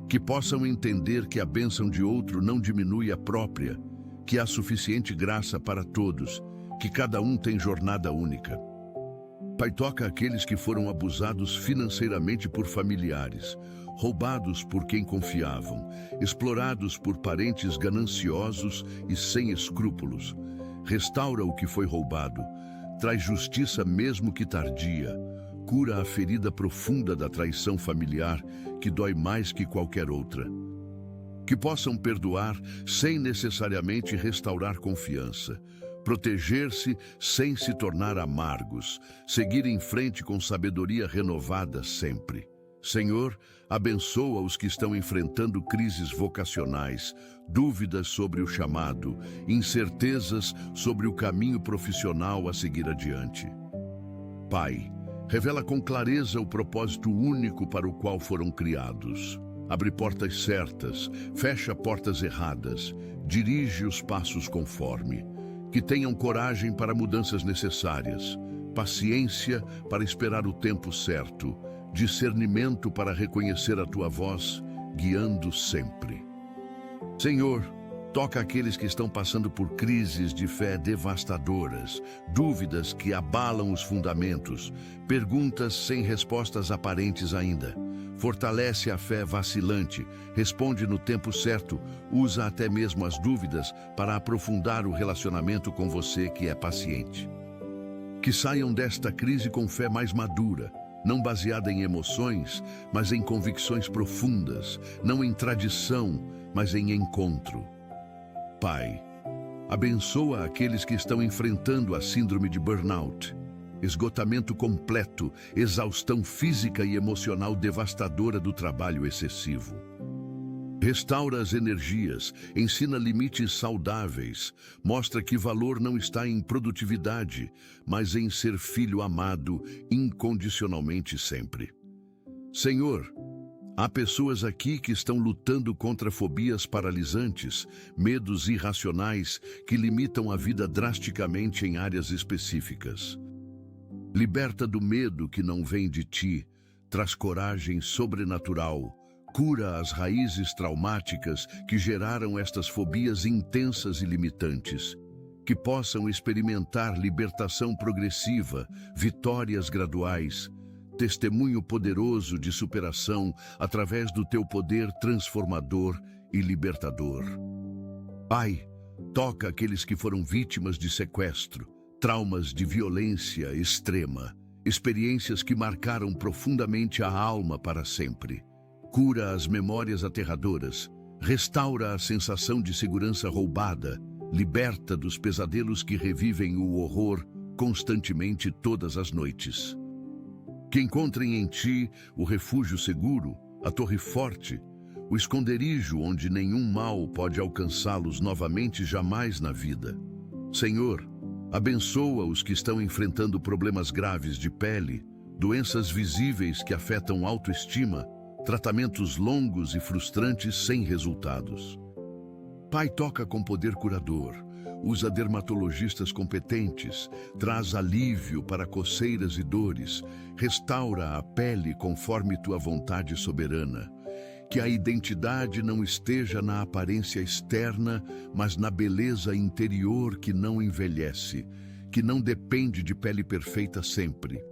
Que possam entender que a bênção de outro não diminui a própria, que há suficiente graça para todos, que cada um tem jornada única. Pai, toca aqueles que foram abusados financeiramente por familiares, roubados por quem confiavam, explorados por parentes gananciosos e sem escrúpulos. Restaura o que foi roubado, traz justiça mesmo que tardia, cura a ferida profunda da traição familiar que dói mais que qualquer outra. Que possam perdoar sem necessariamente restaurar confiança, proteger-se sem se tornar amargos, seguir em frente com sabedoria renovada sempre. Senhor, abençoa os que estão enfrentando crises vocacionais, dúvidas sobre o chamado, incertezas sobre o caminho profissional a seguir adiante. Pai, revela com clareza o propósito único para o qual foram criados. Abre portas certas, fecha portas erradas, dirige os passos conforme. Que tenham coragem para mudanças necessárias, paciência para esperar o tempo certo, discernimento para reconhecer a tua voz, guiando sempre. Senhor, toca aqueles que estão passando por crises de fé devastadoras, dúvidas que abalam os fundamentos, perguntas sem respostas aparentes ainda. Fortalece a fé vacilante, responde no tempo certo, usa até mesmo as dúvidas para aprofundar o relacionamento com você que é paciente. Que saiam desta crise com fé mais madura, não baseada em emoções, mas em convicções profundas, não em tradição, mas em encontro. Pai, abençoa aqueles que estão enfrentando a síndrome de burnout, esgotamento completo, exaustão física e emocional devastadora do trabalho excessivo. Restaura as energias, ensina limites saudáveis, mostra que valor não está em produtividade, mas em ser filho amado incondicionalmente sempre. Senhor, há pessoas aqui que estão lutando contra fobias paralisantes, medos irracionais que limitam a vida drasticamente em áreas específicas. Liberta do medo que não vem de ti, traz coragem sobrenatural, cura as raízes traumáticas que geraram estas fobias intensas e limitantes, que possam experimentar libertação progressiva, vitórias graduais, testemunho poderoso de superação através do teu poder transformador e libertador. Pai, toca aqueles que foram vítimas de sequestro, traumas de violência extrema, experiências que marcaram profundamente a alma para sempre. Cura as memórias aterradoras, restaura a sensação de segurança roubada, liberta dos pesadelos que revivem o horror constantemente todas as noites. Que encontrem em ti o refúgio seguro, a torre forte, o esconderijo onde nenhum mal pode alcançá-los novamente jamais na vida. Senhor, abençoa os que estão enfrentando problemas graves de pele, doenças visíveis que afetam autoestima, tratamentos longos e frustrantes sem resultados. Pai, toca com poder curador, usa dermatologistas competentes, traz alívio para coceiras e dores, restaura a pele conforme tua vontade soberana. Que a identidade não esteja na aparência externa, mas na beleza interior que não envelhece, que não depende de pele perfeita sempre.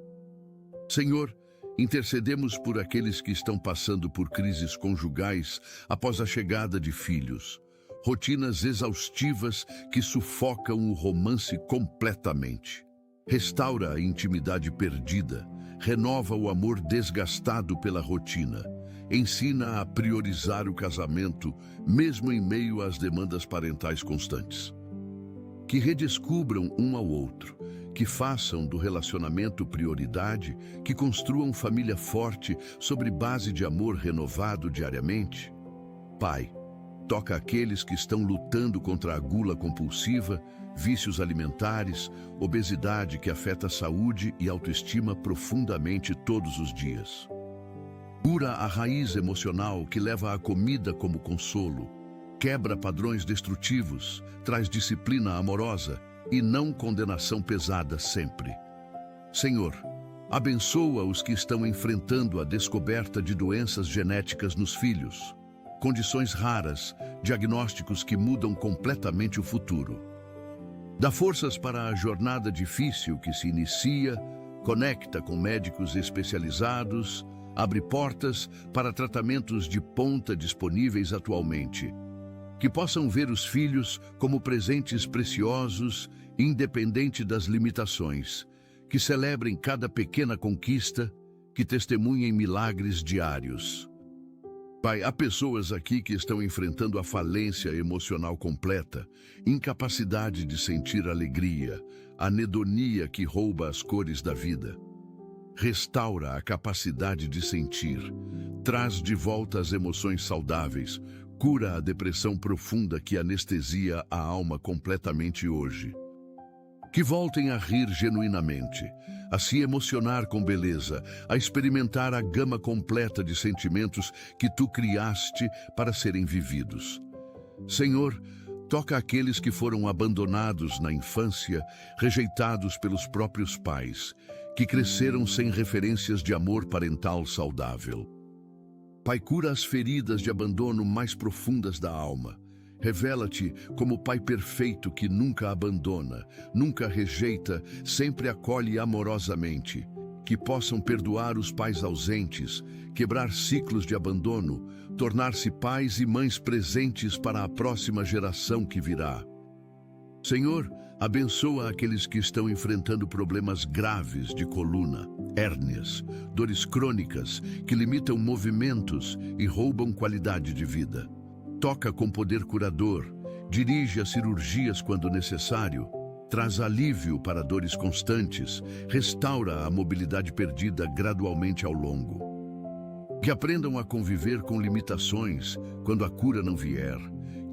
Senhor, intercedemos por aqueles que estão passando por crises conjugais após a chegada de filhos, rotinas exaustivas que sufocam o romance completamente. Restaura a intimidade perdida, renova o amor desgastado pela rotina. Ensina a priorizar o casamento, mesmo em meio às demandas parentais constantes. Que redescubram um ao outro, que façam do relacionamento prioridade, que construam família forte sobre base de amor renovado diariamente. Pai, toca aqueles que estão lutando contra a gula compulsiva, vícios alimentares, obesidade que afeta a saúde e autoestima profundamente todos os dias. Cura a raiz emocional que leva a comida como consolo, quebra padrões destrutivos, traz disciplina amorosa e não condenação pesada sempre. Senhor, abençoa os que estão enfrentando a descoberta de doenças genéticas nos filhos, condições raras, diagnósticos que mudam completamente o futuro. Dá forças para a jornada difícil que se inicia, conecta com médicos especializados, abre portas para tratamentos de ponta disponíveis atualmente. Que possam ver os filhos como presentes preciosos, independente das limitações. Que celebrem cada pequena conquista, que testemunhem milagres diários. Pai, há pessoas aqui que estão enfrentando a falência emocional completa, incapacidade de sentir alegria, anedonia que rouba as cores da vida. Restaura a capacidade de sentir, traz de volta as emoções saudáveis, cura a depressão profunda que anestesia a alma completamente hoje. Que voltem a rir genuinamente, a se emocionar com beleza, a experimentar a gama completa de sentimentos que tu criaste para serem vividos. Senhor, toca aqueles que foram abandonados na infância, rejeitados pelos próprios pais, que cresceram sem referências de amor parental saudável. Pai, cura as feridas de abandono mais profundas da alma. Revela-te como Pai perfeito que nunca abandona, nunca rejeita, sempre acolhe amorosamente. que possam perdoar os pais ausentes, quebrar ciclos de abandono, tornar-se pais e mães presentes para a próxima geração que virá. Senhor, abençoa aqueles que estão enfrentando problemas graves de coluna, hérnias, dores crônicas que limitam movimentos e roubam qualidade de vida. Toca com poder curador, dirige as cirurgias quando necessário, traz alívio para dores constantes, restaura a mobilidade perdida gradualmente ao longo. Que aprendam a conviver com limitações quando a cura não vier,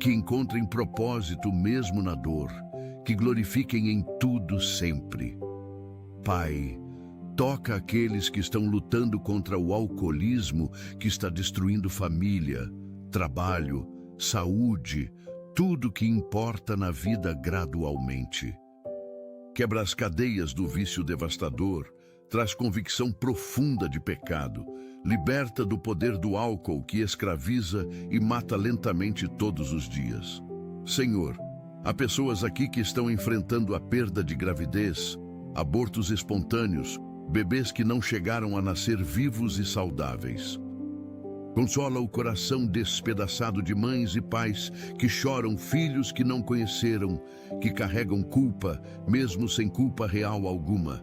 que encontrem propósito mesmo na dor, que glorifiquem em tudo sempre. Pai, toca aqueles que estão lutando contra o alcoolismo que está destruindo família, trabalho, saúde, tudo que importa na vida gradualmente. Quebra as cadeias do vício devastador, traz convicção profunda de pecado, liberta do poder do álcool que escraviza e mata lentamente todos os dias. Senhor, há pessoas aqui que estão enfrentando a perda de gravidez, abortos espontâneos, bebês que não chegaram a nascer vivos e saudáveis. Consola o coração despedaçado de mães e pais que choram filhos que não conheceram, que carregam culpa, mesmo sem culpa real alguma.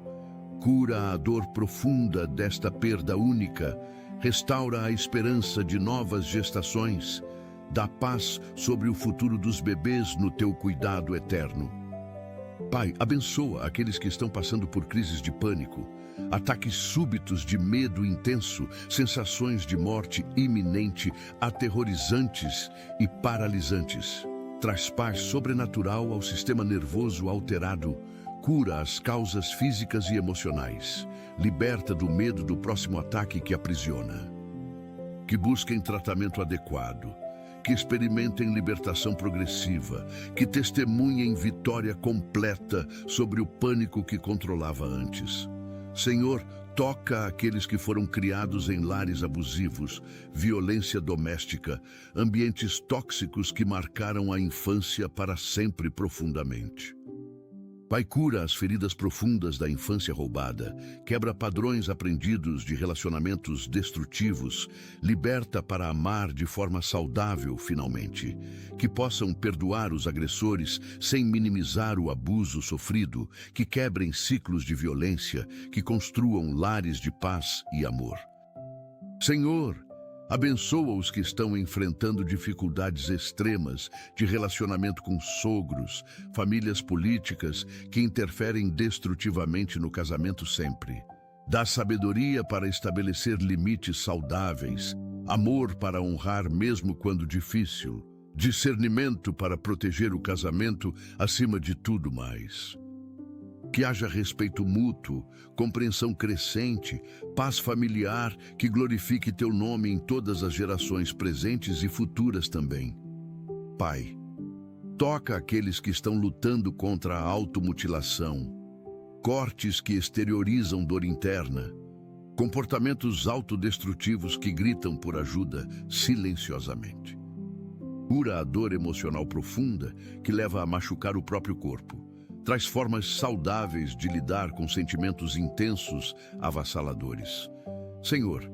Cura a dor profunda desta perda única, restaura a esperança de novas gestações, dá paz sobre o futuro dos bebês no teu cuidado eterno. Pai, abençoa aqueles que estão passando por crises de pânico, ataques súbitos de medo intenso, sensações de morte iminente, aterrorizantes e paralisantes. Traz paz sobrenatural ao sistema nervoso alterado, cura as causas físicas e emocionais, liberta do medo do próximo ataque que aprisiona. Que busquem tratamento adequado, que experimentem libertação progressiva, que testemunhem vitória completa sobre o pânico que controlava antes. Senhor, toca aqueles que foram criados em lares abusivos, violência doméstica, ambientes tóxicos que marcaram a infância para sempre profundamente. Pai, cura as feridas profundas da infância roubada, quebra padrões aprendidos de relacionamentos destrutivos, liberta para amar de forma saudável finalmente, que possam perdoar os agressores sem minimizar o abuso sofrido, que quebrem ciclos de violência, que construam lares de paz e amor. Senhor, abençoa os que estão enfrentando dificuldades extremas de relacionamento com sogros, famílias políticas que interferem destrutivamente no casamento sempre. Dá sabedoria para estabelecer limites saudáveis, amor para honrar mesmo quando difícil, discernimento para proteger o casamento acima de tudo mais. Que haja respeito mútuo, compreensão crescente, paz familiar que glorifique teu nome em todas as gerações presentes e futuras também. Pai, toca aqueles que estão lutando contra a automutilação, cortes que exteriorizam dor interna, comportamentos autodestrutivos que gritam por ajuda silenciosamente. Cura a dor emocional profunda que leva a machucar o próprio corpo. Traz formas saudáveis de lidar com sentimentos intensos, avassaladores. Senhor,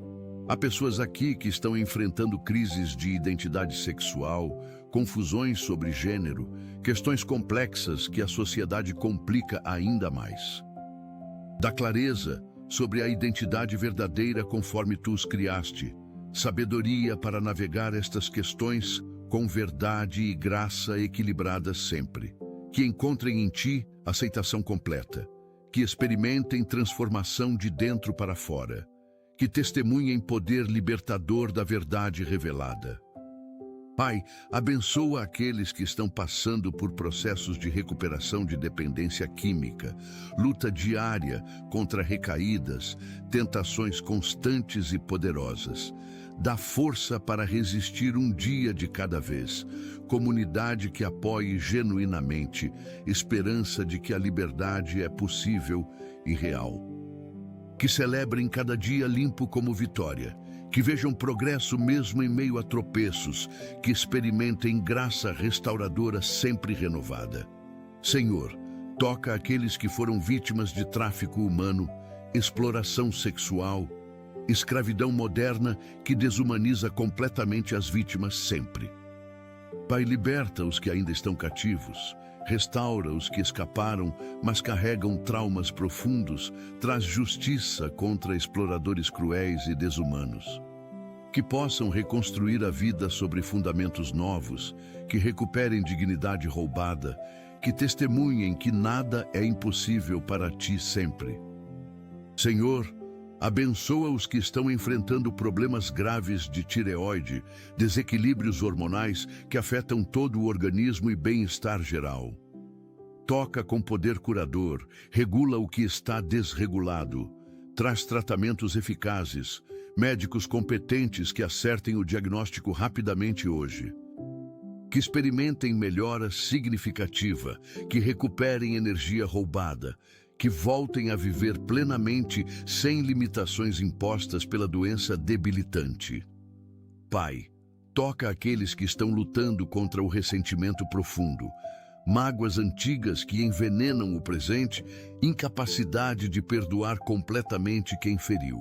há pessoas aqui que estão enfrentando crises de identidade sexual, confusões sobre gênero, questões complexas que a sociedade complica ainda mais. Dá clareza sobre a identidade verdadeira conforme tu os criaste, sabedoria para navegar estas questões com verdade e graça equilibradas sempre. Que encontrem em ti aceitação completa, que experimentem transformação de dentro para fora, que testemunhem poder libertador da verdade revelada. Pai, abençoa aqueles que estão passando por processos de recuperação de dependência química, luta diária contra recaídas, tentações constantes e poderosas. Dá força para resistir um dia de cada vez, comunidade que apoie genuinamente, esperança de que a liberdade é possível e real. Que celebrem cada dia limpo como vitória, que vejam progresso mesmo em meio a tropeços, que experimentem graça restauradora sempre renovada. Senhor, toca aqueles que foram vítimas de tráfico humano, exploração sexual, escravidão moderna que desumaniza completamente as vítimas sempre. Pai, liberta os que ainda estão cativos, restaura os que escaparam, mas carregam traumas profundos, traz justiça contra exploradores cruéis e desumanos. Que possam reconstruir a vida sobre fundamentos novos, que recuperem dignidade roubada, que testemunhem que nada é impossível para ti sempre. Senhor, abençoa os que estão enfrentando problemas graves de tireoide, desequilíbrios hormonais que afetam todo o organismo e bem-estar geral. Toca com poder curador, regula o que está desregulado, traz tratamentos eficazes, médicos competentes que acertem o diagnóstico rapidamente hoje. Que experimentem melhora significativa, que recuperem energia roubada, que voltem a viver plenamente sem limitações impostas pela doença debilitante. Pai, toca aqueles que estão lutando contra o ressentimento profundo, mágoas antigas que envenenam o presente, incapacidade de perdoar completamente quem feriu.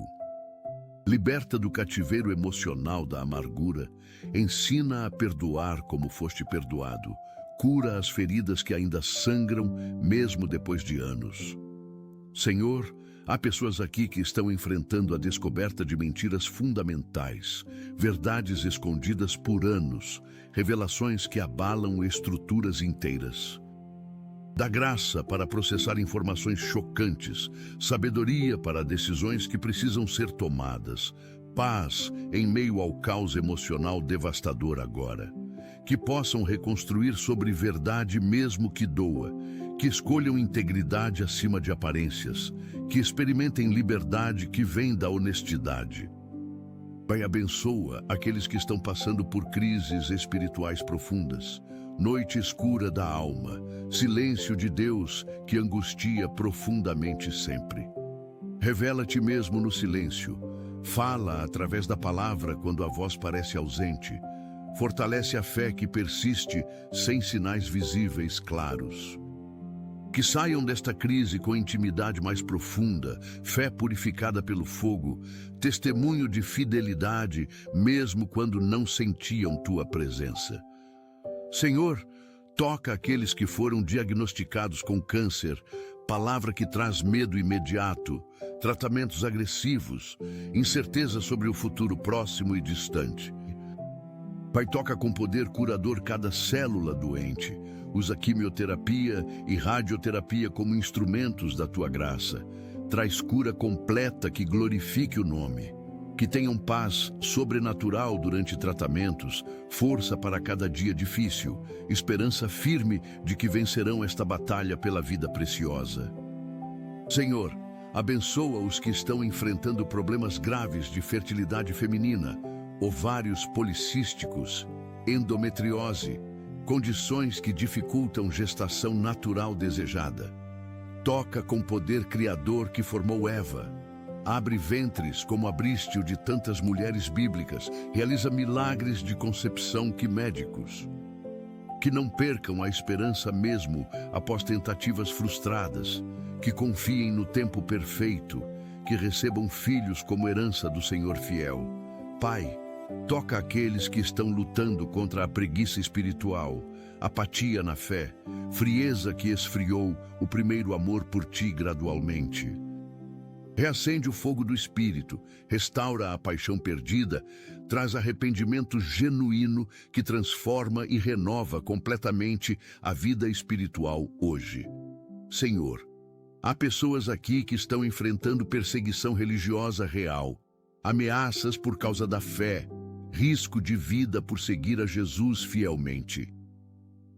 Liberta do cativeiro emocional da amargura, ensina a perdoar como foste perdoado, cura as feridas que ainda sangram mesmo depois de anos. Senhor, há pessoas aqui que estão enfrentando a descoberta de mentiras fundamentais, verdades escondidas por anos, revelações que abalam estruturas inteiras. Dá graça para processar informações chocantes, sabedoria para decisões que precisam ser tomadas, paz em meio ao caos emocional devastador agora. Que possam reconstruir sobre verdade mesmo que doa, que escolham integridade acima de aparências, que experimentem liberdade que vem da honestidade. Pai, abençoa aqueles que estão passando por crises espirituais profundas, noite escura da alma, silêncio de Deus que angustia profundamente sempre. Revela-te mesmo no silêncio, fala através da palavra quando a voz parece ausente, fortalece a fé que persiste sem sinais visíveis claros. Que saiam desta crise com intimidade mais profunda, fé purificada pelo fogo, testemunho de fidelidade mesmo quando não sentiam tua presença. Senhor, toca aqueles que foram diagnosticados com câncer, palavra que traz medo imediato, tratamentos agressivos, incerteza sobre o futuro próximo e distante. Pai, toca com poder curador cada célula doente, usa quimioterapia e radioterapia como instrumentos da tua graça, traz cura completa que glorifique o nome. Que tenham paz sobrenatural durante tratamentos, força para cada dia difícil, esperança firme de que vencerão esta batalha pela vida preciosa. Senhor, abençoa os que estão enfrentando problemas graves de fertilidade feminina, ovários policísticos, endometriose, condições que dificultam gestação natural desejada. Toca com poder criador que formou Eva. Abre ventres como abriste o de tantas mulheres bíblicas, realiza milagres de concepção que médicos. Que não percam a esperança mesmo após tentativas frustradas, que confiem no tempo perfeito, que recebam filhos como herança do Senhor fiel. Pai, toca aqueles que estão lutando contra a preguiça espiritual, apatia na fé, frieza que esfriou o primeiro amor por ti gradualmente. Reacende o fogo do Espírito, restaura a paixão perdida, traz arrependimento genuíno que transforma e renova completamente a vida espiritual hoje. Senhor, há pessoas aqui que estão enfrentando perseguição religiosa real, ameaças por causa da fé, risco de vida por seguir a Jesus fielmente.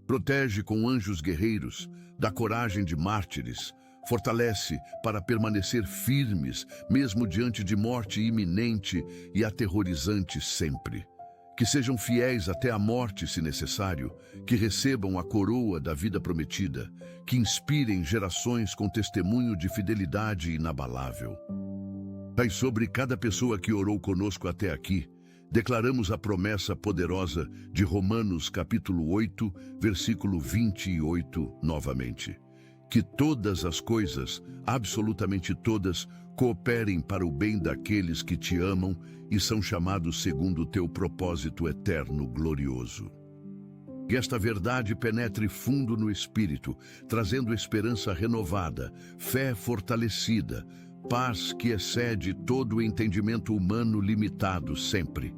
Protege com anjos guerreiros, dá coragem de mártires, fortalece para permanecer firmes, mesmo diante de morte iminente e aterrorizante sempre. Que sejam fiéis até a morte, se necessário, que recebam a coroa da vida prometida, que inspirem gerações com testemunho de fidelidade inabalável. Pai, sobre cada pessoa que orou conosco até aqui, declaramos a promessa poderosa de Romanos capítulo 8, versículo 28 novamente. Que todas as coisas, absolutamente todas, cooperem para o bem daqueles que te amam e são chamados segundo o teu propósito eterno glorioso. Que esta verdade penetre fundo no espírito, trazendo esperança renovada, fé fortalecida, paz que excede todo o entendimento humano limitado sempre.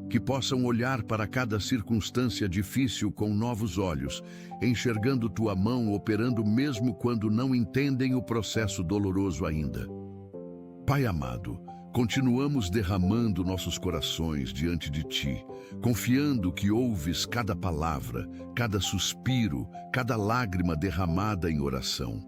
Que possam olhar para cada circunstância difícil com novos olhos, enxergando tua mão operando mesmo quando não entendem o processo doloroso ainda. Pai amado, continuamos derramando nossos corações diante de Ti, confiando que ouves cada palavra, cada suspiro, cada lágrima derramada em oração.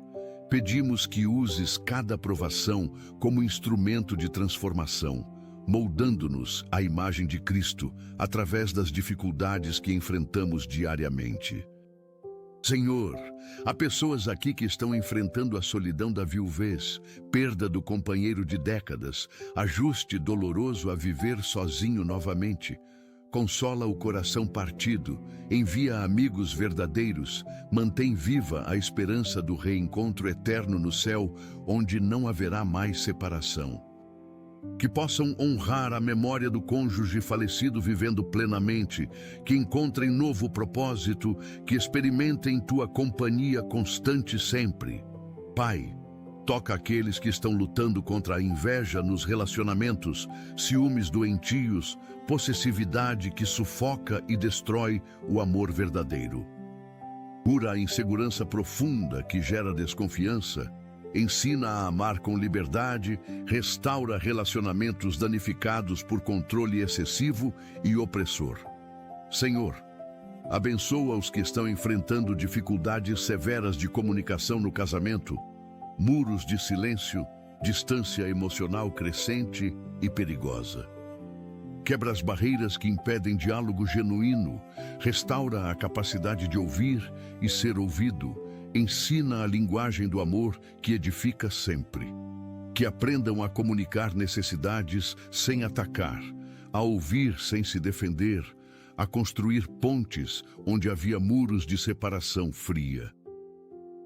Pedimos que uses cada provação como instrumento de transformação, moldando-nos à imagem de Cristo através das dificuldades que enfrentamos diariamente. Senhor, há pessoas aqui que estão enfrentando a solidão da viuvez, perda do companheiro de décadas, ajuste doloroso a viver sozinho novamente. Consola o coração partido, envia amigos verdadeiros, mantém viva a esperança do reencontro eterno no céu, onde não haverá mais separação. Que possam honrar a memória do cônjuge falecido vivendo plenamente, que encontrem novo propósito, que experimentem tua companhia constante sempre. Pai, toca aqueles que estão lutando contra a inveja nos relacionamentos, ciúmes doentios, possessividade que sufoca e destrói o amor verdadeiro. Cura a insegurança profunda que gera desconfiança, ensina a amar com liberdade, restaura relacionamentos danificados por controle excessivo e opressor. Senhor, abençoa os que estão enfrentando dificuldades severas de comunicação no casamento, muros de silêncio, distância emocional crescente e perigosa. Quebra as barreiras que impedem diálogo genuíno, restaura a capacidade de ouvir e ser ouvido, ensina a linguagem do amor que edifica sempre. Que aprendam a comunicar necessidades sem atacar, a ouvir sem se defender, a construir pontes onde havia muros de separação fria.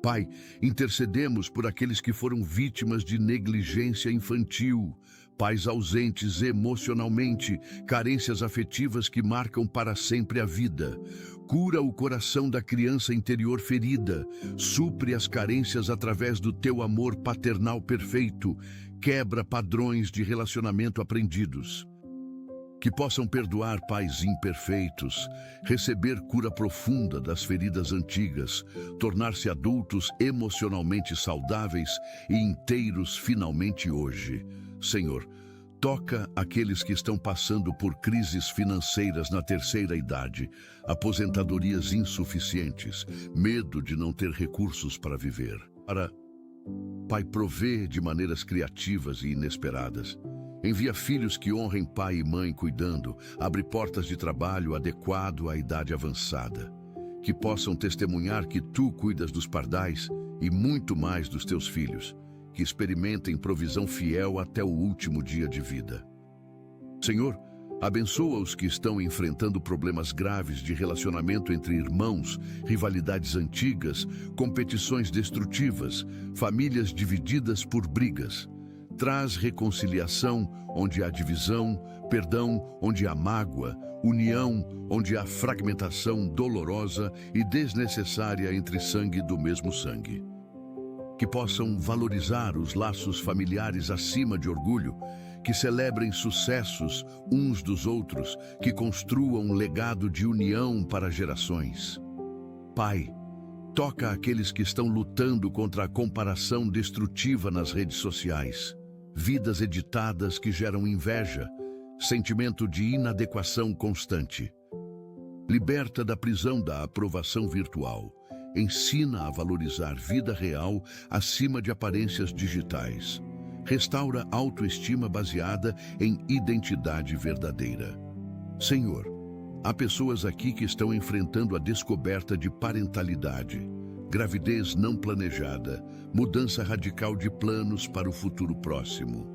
Pai, intercedemos por aqueles que foram vítimas de negligência infantil, pais ausentes emocionalmente, carências afetivas que marcam para sempre a vida. Cura o coração da criança interior ferida, supre as carências através do teu amor paternal perfeito, quebra padrões de relacionamento aprendidos. Que possam perdoar pais imperfeitos, receber cura profunda das feridas antigas, tornar-se adultos emocionalmente saudáveis e inteiros finalmente hoje. Senhor, toca aqueles que estão passando por crises financeiras na terceira idade, aposentadorias insuficientes, medo de não ter recursos para viver. Pai, provê de maneiras criativas e inesperadas. Envia filhos que honrem pai e mãe cuidando, abre portas de trabalho adequado à idade avançada. Que possam testemunhar que tu cuidas dos pardais e muito mais dos teus filhos. Que experimentem provisão fiel até o último dia de vida. Senhor, abençoa os que estão enfrentando problemas graves de relacionamento entre irmãos, rivalidades antigas, competições destrutivas, famílias divididas por brigas. Traz reconciliação onde há divisão, perdão onde há mágoa, união onde há fragmentação dolorosa e desnecessária entre sangue do mesmo sangue. Que possam valorizar os laços familiares acima de orgulho, que celebrem sucessos uns dos outros, que construam um legado de união para gerações. Pai, toca aqueles que estão lutando contra a comparação destrutiva nas redes sociais, vidas editadas que geram inveja, sentimento de inadequação constante. Liberta da prisão da aprovação virtual. Ensina a valorizar vida real acima de aparências digitais. Restaura autoestima baseada em identidade verdadeira. Senhor, há pessoas aqui que estão enfrentando a descoberta de parentalidade, gravidez não planejada, mudança radical de planos para o futuro próximo.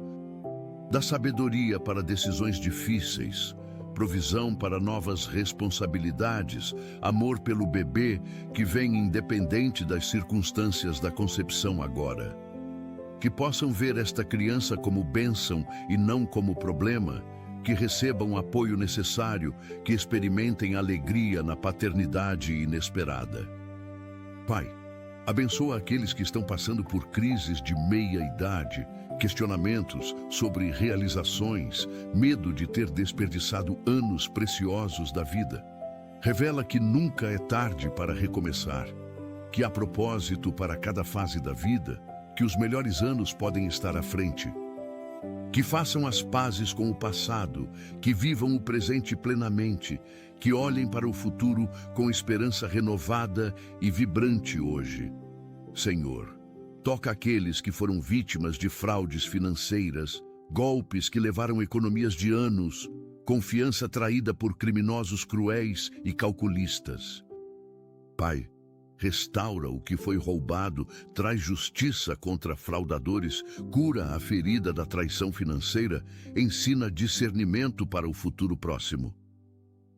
Dá sabedoria para decisões difíceis, provisão para novas responsabilidades, amor pelo bebê que vem independente das circunstâncias da concepção agora. Que possam ver esta criança como bênção e não como problema, que recebam o apoio necessário, que experimentem alegria na paternidade inesperada. Pai, abençoa aqueles que estão passando por crises de meia-idade, questionamentos sobre realizações, medo de ter desperdiçado anos preciosos da vida. Revela que nunca é tarde para recomeçar, que há propósito para cada fase da vida, que os melhores anos podem estar à frente. Que façam as pazes com o passado, que vivam o presente plenamente, que olhem para o futuro com esperança renovada e vibrante hoje. Senhor, toca aqueles que foram vítimas de fraudes financeiras, golpes que levaram economias de anos, confiança traída por criminosos cruéis e calculistas. Pai, restaura o que foi roubado, traz justiça contra fraudadores, cura a ferida da traição financeira, ensina discernimento para o futuro próximo.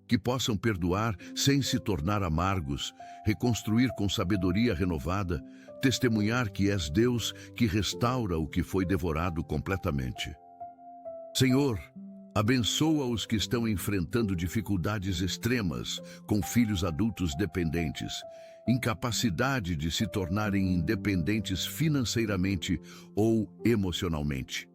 Que possam perdoar sem se tornar amargos, reconstruir com sabedoria renovada, testemunhar que és Deus que restaura o que foi devorado completamente. Senhor, abençoa os que estão enfrentando dificuldades extremas com filhos adultos dependentes, incapacidade de se tornarem independentes financeiramente ou emocionalmente.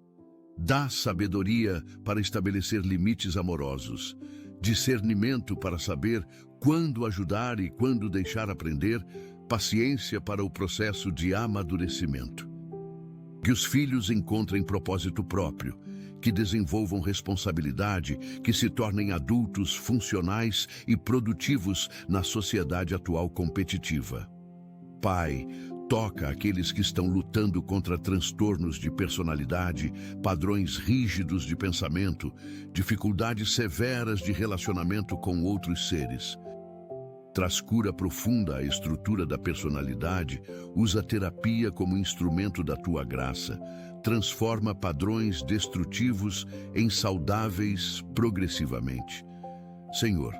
Dá sabedoria para estabelecer limites amorosos, discernimento para saber quando ajudar e quando deixar aprender, paciência para o processo de amadurecimento. Que os filhos encontrem propósito próprio, que desenvolvam responsabilidade, que se tornem adultos funcionais e produtivos na sociedade atual competitiva. Pai, toca aqueles que estão lutando contra transtornos de personalidade, padrões rígidos de pensamento, dificuldades severas de relacionamento com outros seres. Traz cura profunda à estrutura da personalidade, usa a terapia como instrumento da tua graça, transforma padrões destrutivos em saudáveis progressivamente. Senhor,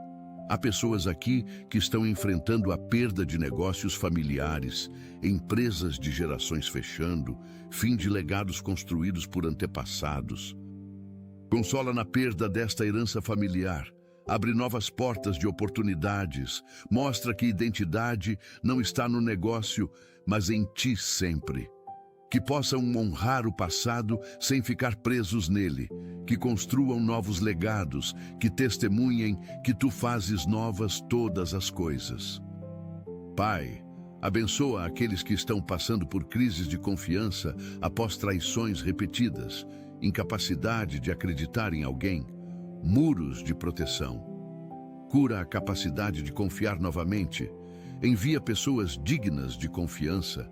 há pessoas aqui que estão enfrentando a perda de negócios familiares, empresas de gerações fechando, fim de legados construídos por antepassados. Consola na perda desta herança familiar. Abre novas portas de oportunidades, mostra que identidade não está no negócio, mas em ti sempre. Que possam honrar o passado sem ficar presos nele, que construam novos legados, que testemunhem que tu fazes novas todas as coisas. Pai, abençoa aqueles que estão passando por crises de confiança após traições repetidas, incapacidade de acreditar em alguém, muros de proteção. Cura a capacidade de confiar novamente. Envia pessoas dignas de confiança.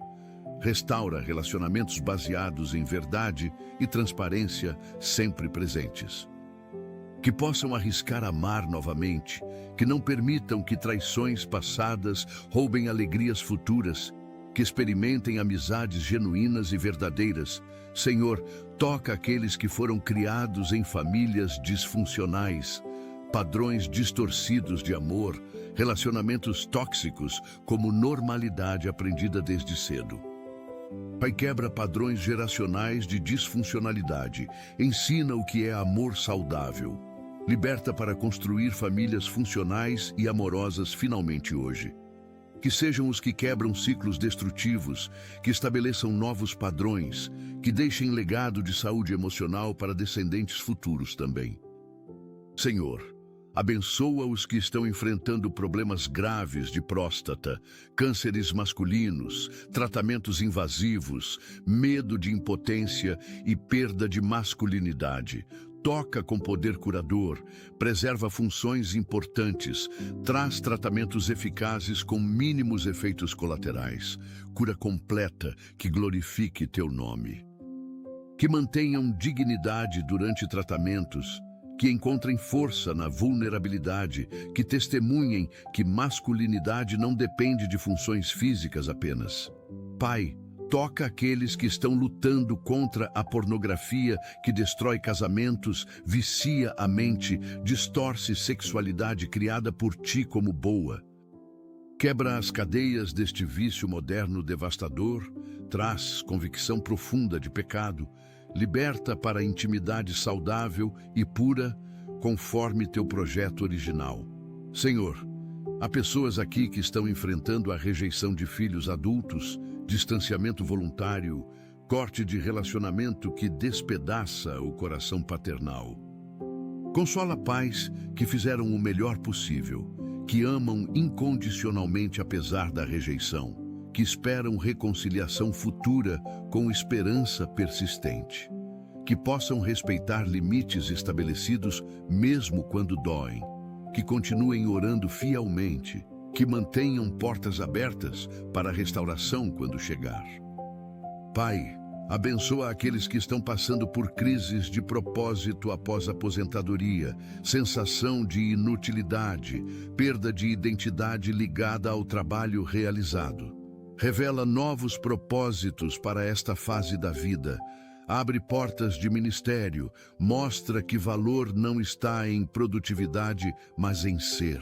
Restaura relacionamentos baseados em verdade e transparência sempre presentes. Que possam arriscar amar novamente, que não permitam que traições passadas roubem alegrias futuras, que experimentem amizades genuínas e verdadeiras. Senhor, toca aqueles que foram criados em famílias disfuncionais, padrões distorcidos de amor, relacionamentos tóxicos como normalidade aprendida desde cedo. Pai, quebra padrões geracionais de disfuncionalidade, ensina o que é amor saudável, liberta para construir famílias funcionais e amorosas finalmente hoje. Que sejam os que quebram ciclos destrutivos, que estabeleçam novos padrões, que deixem legado de saúde emocional para descendentes futuros também. Senhor, abençoa os que estão enfrentando problemas graves de próstata, cânceres masculinos, tratamentos invasivos, medo de impotência e perda de masculinidade. Toca com poder curador, preserva funções importantes, traz tratamentos eficazes com mínimos efeitos colaterais, cura completa que glorifique teu nome. Que mantenham dignidade durante tratamentos, que encontrem força na vulnerabilidade, que testemunhem que masculinidade não depende de funções físicas apenas. Pai, toca aqueles que estão lutando contra a pornografia que destrói casamentos, vicia a mente, distorce sexualidade criada por ti como boa. Quebra as cadeias deste vício moderno devastador, traz convicção profunda de pecado, liberta para a intimidade saudável e pura, conforme teu projeto original. Senhor, há pessoas aqui que estão enfrentando a rejeição de filhos adultos, distanciamento voluntário, corte de relacionamento que despedaça o coração paternal. Consola pais que fizeram o melhor possível, que amam incondicionalmente apesar da rejeição, que esperam reconciliação futura com esperança persistente, que possam respeitar limites estabelecidos mesmo quando doem, que continuem orando fielmente, que mantenham portas abertas para a restauração quando chegar. Pai, abençoa aqueles que estão passando por crises de propósito após aposentadoria, sensação de inutilidade, perda de identidade ligada ao trabalho realizado. Revela novos propósitos para esta fase da vida. Abre portas de ministério, mostra que valor não está em produtividade, mas em ser.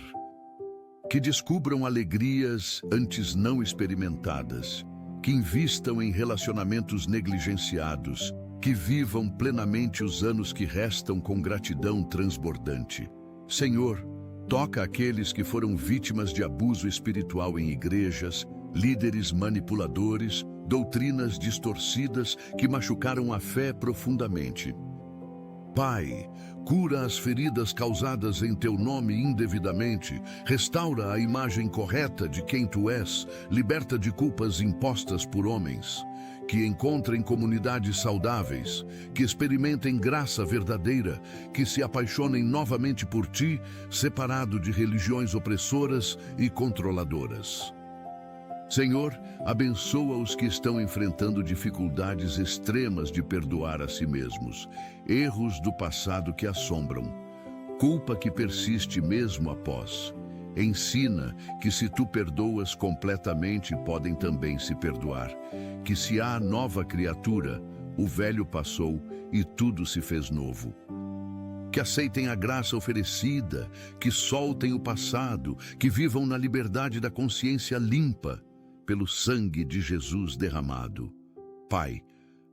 Que descubram alegrias antes não experimentadas, que invistam em relacionamentos negligenciados, que vivam plenamente os anos que restam com gratidão transbordante. Senhor, toca aqueles que foram vítimas de abuso espiritual em igrejas, líderes manipuladores, doutrinas distorcidas que machucaram a fé profundamente. Pai, cura as feridas causadas em teu nome indevidamente, restaura a imagem correta de quem tu és, liberta de culpas impostas por homens, que encontrem comunidades saudáveis, que experimentem graça verdadeira, que se apaixonem novamente por ti, separado de religiões opressoras e controladoras. Senhor, abençoa os que estão enfrentando dificuldades extremas de perdoar a si mesmos, erros do passado que assombram, culpa que persiste mesmo após. Ensina que se tu perdoas completamente, podem também se perdoar, que se há nova criatura, o velho passou e tudo se fez novo. Que aceitem a graça oferecida, que soltem o passado, que vivam na liberdade da consciência limpa, pelo sangue de Jesus derramado. Pai,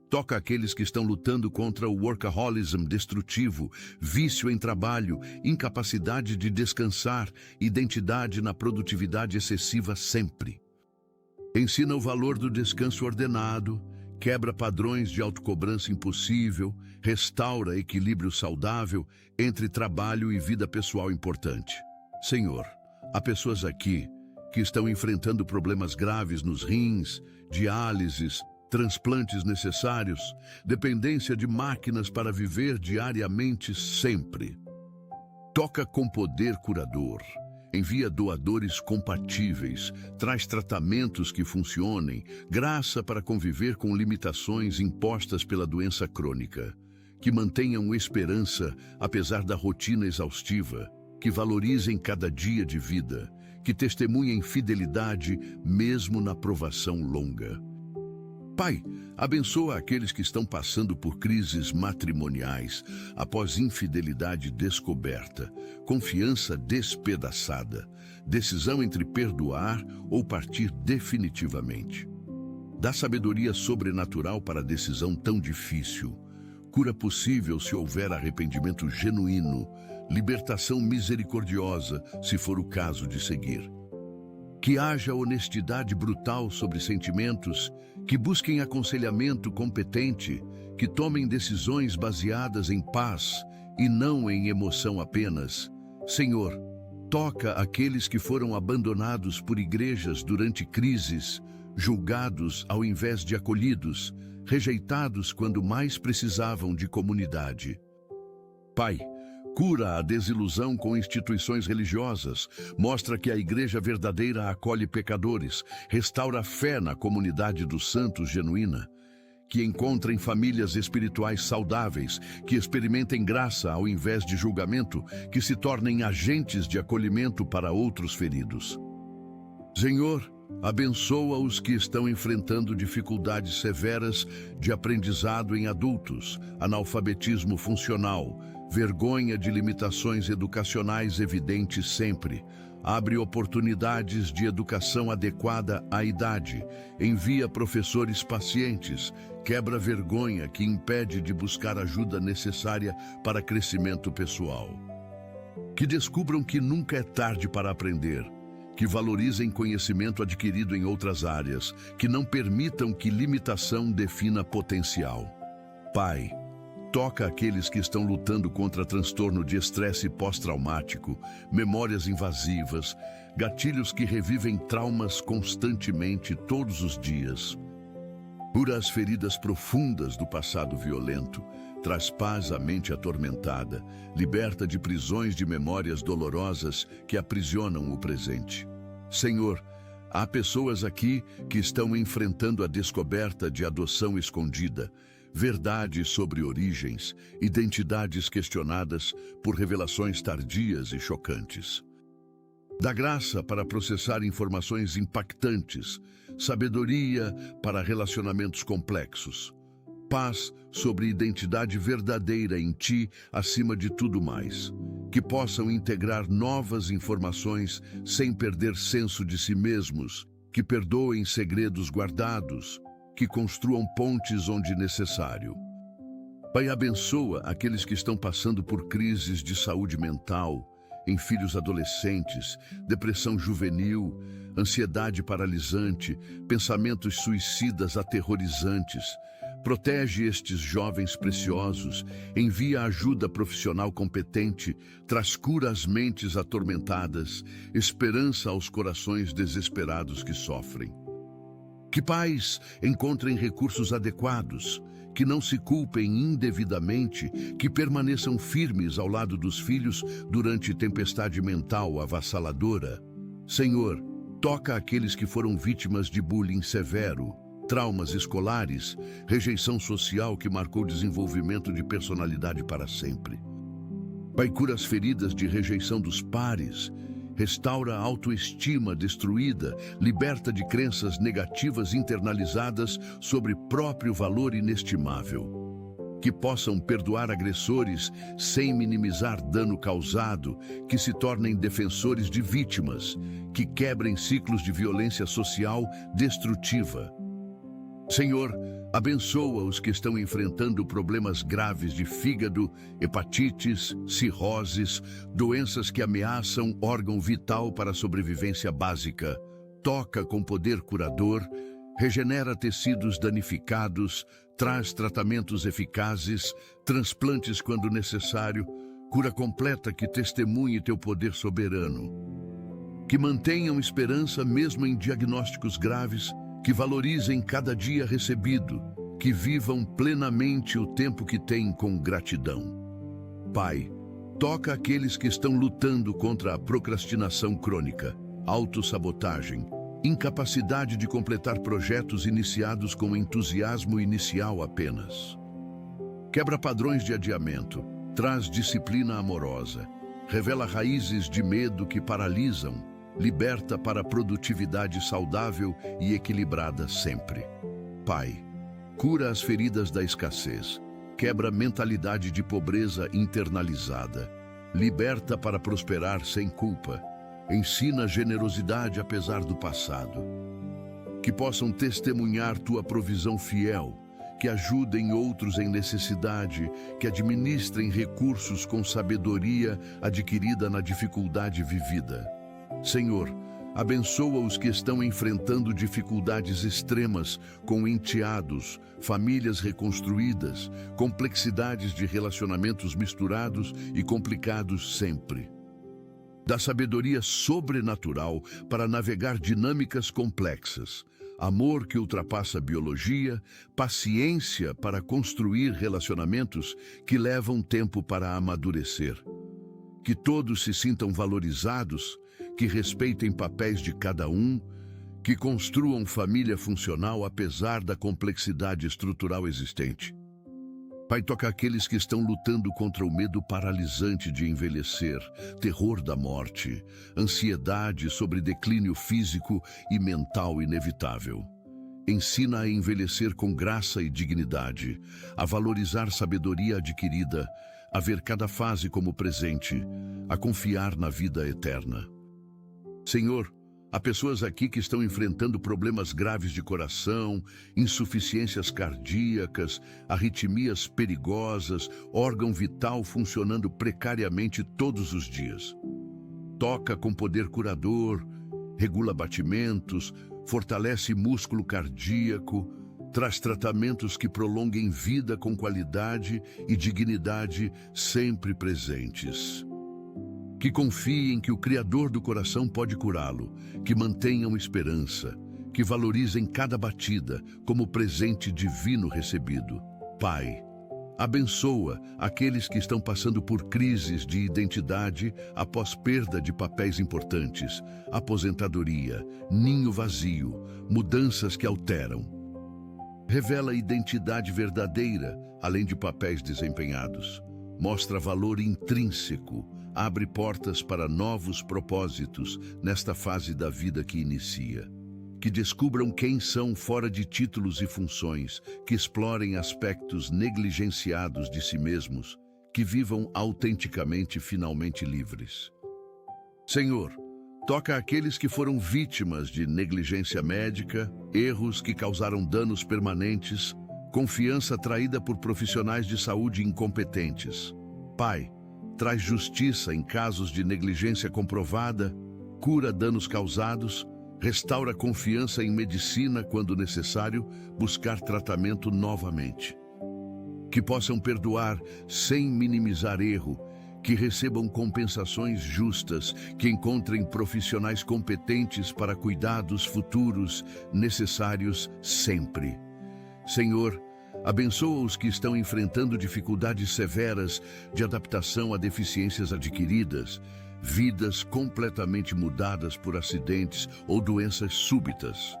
toca aqueles que estão lutando contra o workaholism destrutivo, vício em trabalho, incapacidade de descansar, identidade na produtividade excessiva sempre. Ensina o valor do descanso ordenado, quebra padrões de autocobrança impossível, restaura equilíbrio saudável entre trabalho e vida pessoal importante. Senhor, há pessoas aqui que estão enfrentando problemas graves nos rins, diálises, transplantes necessários, dependência de máquinas para viver diariamente sempre. Toca com poder curador, envia doadores compatíveis, traz tratamentos que funcionem, graça para conviver com limitações impostas pela doença crônica, que mantenham esperança apesar da rotina exaustiva, que valorizem cada dia de vida, que testemunhem fidelidade mesmo na provação longa. Pai, abençoa aqueles que estão passando por crises matrimoniais após infidelidade descoberta, confiança despedaçada, decisão entre perdoar ou partir definitivamente. Dá sabedoria sobrenatural para a decisão tão difícil, cura possível se houver arrependimento genuíno, libertação misericordiosa, se for o caso de seguir. Que haja honestidade brutal sobre sentimentos, que busquem aconselhamento competente, que tomem decisões baseadas em paz e não em emoção apenas. Senhor, toca aqueles que foram abandonados por igrejas durante crises, julgados ao invés de acolhidos, rejeitados quando mais precisavam de comunidade. Pai, cura a desilusão com instituições religiosas, mostra que a igreja verdadeira acolhe pecadores, restaura a fé na comunidade dos santos genuína, que encontrem famílias espirituais saudáveis, que experimentem graça ao invés de julgamento, que se tornem agentes de acolhimento para outros feridos. Senhor, Abençoa os que estão enfrentando dificuldades severas de aprendizado em adultos, analfabetismo funcional, vergonha de limitações educacionais evidentes sempre. Abre oportunidades de educação adequada à idade. Envia professores pacientes. Quebra vergonha que impede de buscar ajuda necessária para crescimento pessoal. Que descubram que nunca é tarde para aprender. Que valorizem conhecimento adquirido em outras áreas, que não permitam que limitação defina potencial. Pai, toca aqueles que estão lutando contra transtorno de estresse pós-traumático, memórias invasivas, gatilhos que revivem traumas constantemente todos os dias. Cura as feridas profundas do passado violento, traz paz à mente atormentada, liberta de prisões de memórias dolorosas que aprisionam o presente. Senhor, há pessoas aqui que estão enfrentando a descoberta de adoção escondida, verdades sobre origens, identidades questionadas por revelações tardias e chocantes. Dá graça para processar informações impactantes, sabedoria para relacionamentos complexos, paz sobre identidade verdadeira em Ti acima de tudo mais, que possam integrar novas informações sem perder senso de si mesmos, que perdoem segredos guardados, que construam pontes onde necessário. Pai, abençoa aqueles que estão passando por crises de saúde mental, em filhos adolescentes, depressão juvenil, ansiedade paralisante, pensamentos suicidas aterrorizantes. Protege estes jovens preciosos, envia ajuda profissional competente, traz cura às mentes atormentadas, esperança aos corações desesperados que sofrem. Que pais encontrem recursos adequados, que não se culpem indevidamente, que permaneçam firmes ao lado dos filhos durante tempestade mental avassaladora. Senhor, toca aqueles que foram vítimas de bullying severo, traumas escolares, rejeição social que marcou o desenvolvimento de personalidade para sempre. Pai, cura as feridas de rejeição dos pares, restaura a autoestima destruída, liberta de crenças negativas internalizadas sobre próprio valor inestimável. Que possam perdoar agressores sem minimizar dano causado, que se tornem defensores de vítimas, que quebrem ciclos de violência social destrutiva. Senhor, abençoa os que estão enfrentando problemas graves de fígado, hepatites, cirroses, doenças que ameaçam órgão vital para a sobrevivência básica. Toca com poder curador, regenera tecidos danificados, traz tratamentos eficazes, transplantes quando necessário, cura completa que testemunhe teu poder soberano. Que mantenham esperança mesmo em diagnósticos graves, que valorizem cada dia recebido, que vivam plenamente o tempo que têm com gratidão. Pai, toca aqueles que estão lutando contra a procrastinação crônica, autossabotagem, incapacidade de completar projetos iniciados com entusiasmo inicial apenas. Quebra padrões de adiamento, traz disciplina amorosa, revela raízes de medo que paralisam, liberta para produtividade saudável e equilibrada sempre. Pai, cura as feridas da escassez, quebra mentalidade de pobreza internalizada, liberta para prosperar sem culpa, ensina generosidade apesar do passado. Que possam testemunhar tua provisão fiel, que ajudem outros em necessidade, que administrem recursos com sabedoria adquirida na dificuldade vivida. Senhor, abençoa os que estão enfrentando dificuldades extremas com enteados, famílias reconstruídas, complexidades de relacionamentos misturados e complicados sempre. Dá sabedoria sobrenatural para navegar dinâmicas complexas, amor que ultrapassa a biologia, paciência para construir relacionamentos que levam tempo para amadurecer. Que todos se sintam valorizados, que respeitem papéis de cada um, que construam família funcional apesar da complexidade estrutural existente. Pai, toca aqueles que estão lutando contra o medo paralisante de envelhecer, terror da morte, ansiedade sobre declínio físico e mental inevitável. Ensina a envelhecer com graça e dignidade, a valorizar sabedoria adquirida, a ver cada fase como presente, a confiar na vida eterna. Senhor, há pessoas aqui que estão enfrentando problemas graves de coração, insuficiências cardíacas, arritmias perigosas, órgão vital funcionando precariamente todos os dias. Toca com poder curador, regula batimentos, fortalece músculo cardíaco, traz tratamentos que prolonguem vida com qualidade e dignidade sempre presentes. Que confiem que o Criador do coração pode curá-lo, que mantenham esperança, que valorizem cada batida como presente divino recebido. Pai, abençoa aqueles que estão passando por crises de identidade após perda de papéis importantes, aposentadoria, ninho vazio, mudanças que alteram. Revela a identidade verdadeira, além de papéis desempenhados. Mostra valor intrínseco, abre portas para novos propósitos nesta fase da vida que inicia. Que descubram quem são fora de títulos e funções, que explorem aspectos negligenciados de si mesmos, que vivam autenticamente finalmente livres. Senhor, toca aqueles que foram vítimas de negligência médica, erros que causaram danos permanentes, confiança traída por profissionais de saúde incompetentes. Pai, traz justiça em casos de negligência comprovada, cura danos causados, restaura confiança em medicina quando necessário, buscar tratamento novamente. Que possam perdoar sem minimizar erro, que recebam compensações justas, que encontrem profissionais competentes para cuidados futuros necessários sempre. Senhor, abençoa os que estão enfrentando dificuldades severas de adaptação a deficiências adquiridas, vidas completamente mudadas por acidentes ou doenças súbitas.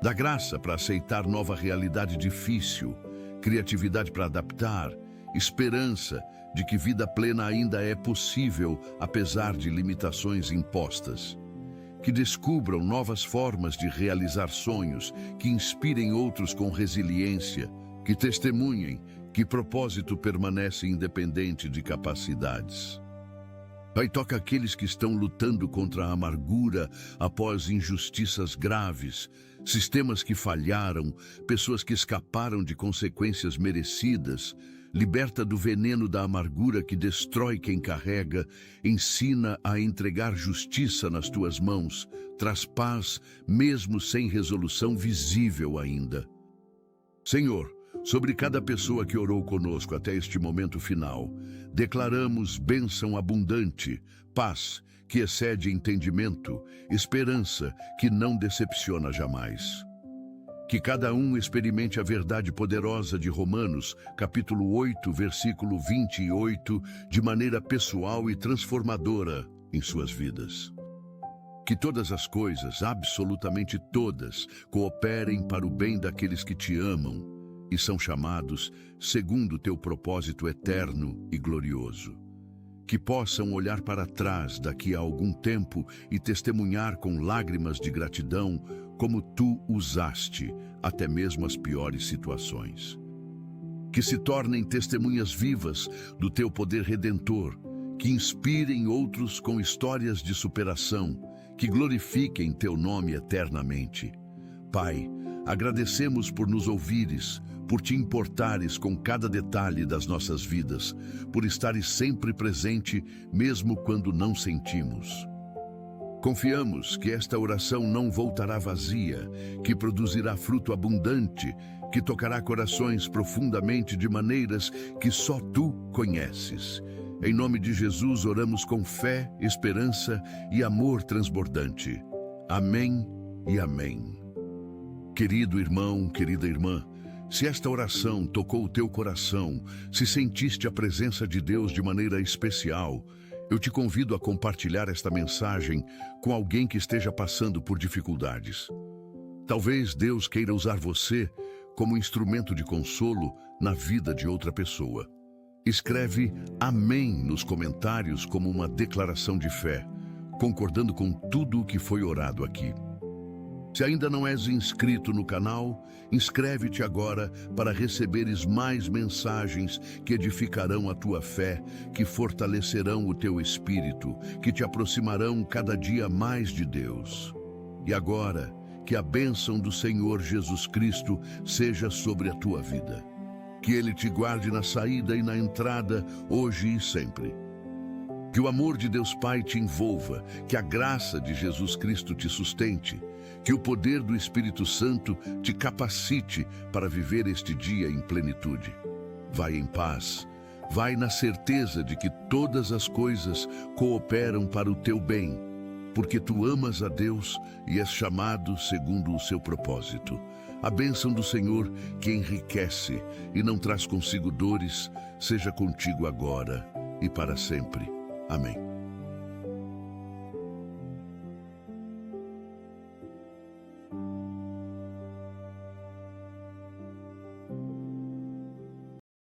Dá graça para aceitar nova realidade difícil, criatividade para adaptar, esperança de que vida plena ainda é possível, apesar de limitações impostas. Que descubram novas formas de realizar sonhos, que inspirem outros com resiliência, que testemunhem que propósito permanece independente de capacidades. Pai, toca aqueles que estão lutando contra a amargura após injustiças graves, sistemas que falharam, pessoas que escaparam de consequências merecidas. Liberta do veneno da amargura que destrói quem carrega, ensina a entregar justiça nas tuas mãos, traz paz mesmo sem resolução visível ainda. Senhor, sobre cada pessoa que orou conosco até este momento final, declaramos bênção abundante, paz que excede entendimento, esperança que não decepciona jamais. Que cada um experimente a verdade poderosa de Romanos, capítulo 8, versículo 28, de maneira pessoal e transformadora em suas vidas. Que todas as coisas, absolutamente todas, cooperem para o bem daqueles que te amam e são chamados segundo teu propósito eterno e glorioso. Que possam olhar para trás daqui a algum tempo e testemunhar com lágrimas de gratidão como tu usaste até mesmo as piores situações. Que se tornem testemunhas vivas do teu poder redentor, que inspirem outros com histórias de superação, que glorifiquem teu nome eternamente. Pai, agradecemos por nos ouvires, por te importares com cada detalhe das nossas vidas, por estares sempre presente, mesmo quando não sentimos. Confiamos que esta oração não voltará vazia, que produzirá fruto abundante, que tocará corações profundamente de maneiras que só tu conheces. Em nome de Jesus oramos com fé, esperança e amor transbordante. Amém e amém. Querido irmão, querida irmã, se esta oração tocou o teu coração, se sentiste a presença de Deus de maneira especial, eu te convido a compartilhar esta mensagem com alguém que esteja passando por dificuldades. Talvez Deus queira usar você como instrumento de consolo na vida de outra pessoa. Escreve Amém nos comentários como uma declaração de fé, concordando com tudo o que foi orado aqui. Se ainda não és inscrito no canal, inscreve-te agora para receberes mais mensagens que edificarão a tua fé, que fortalecerão o teu espírito, que te aproximarão cada dia mais de Deus. E agora, que a bênção do Senhor Jesus Cristo seja sobre a tua vida. Que Ele te guarde na saída e na entrada, hoje e sempre. Que o amor de Deus Pai te envolva, que a graça de Jesus Cristo te sustente, que o poder do Espírito Santo te capacite para viver este dia em plenitude. Vai em paz, vai na certeza de que todas as coisas cooperam para o teu bem, porque tu amas a Deus e és chamado segundo o seu propósito. A bênção do Senhor, que enriquece e não traz consigo dores, seja contigo agora e para sempre. Amém.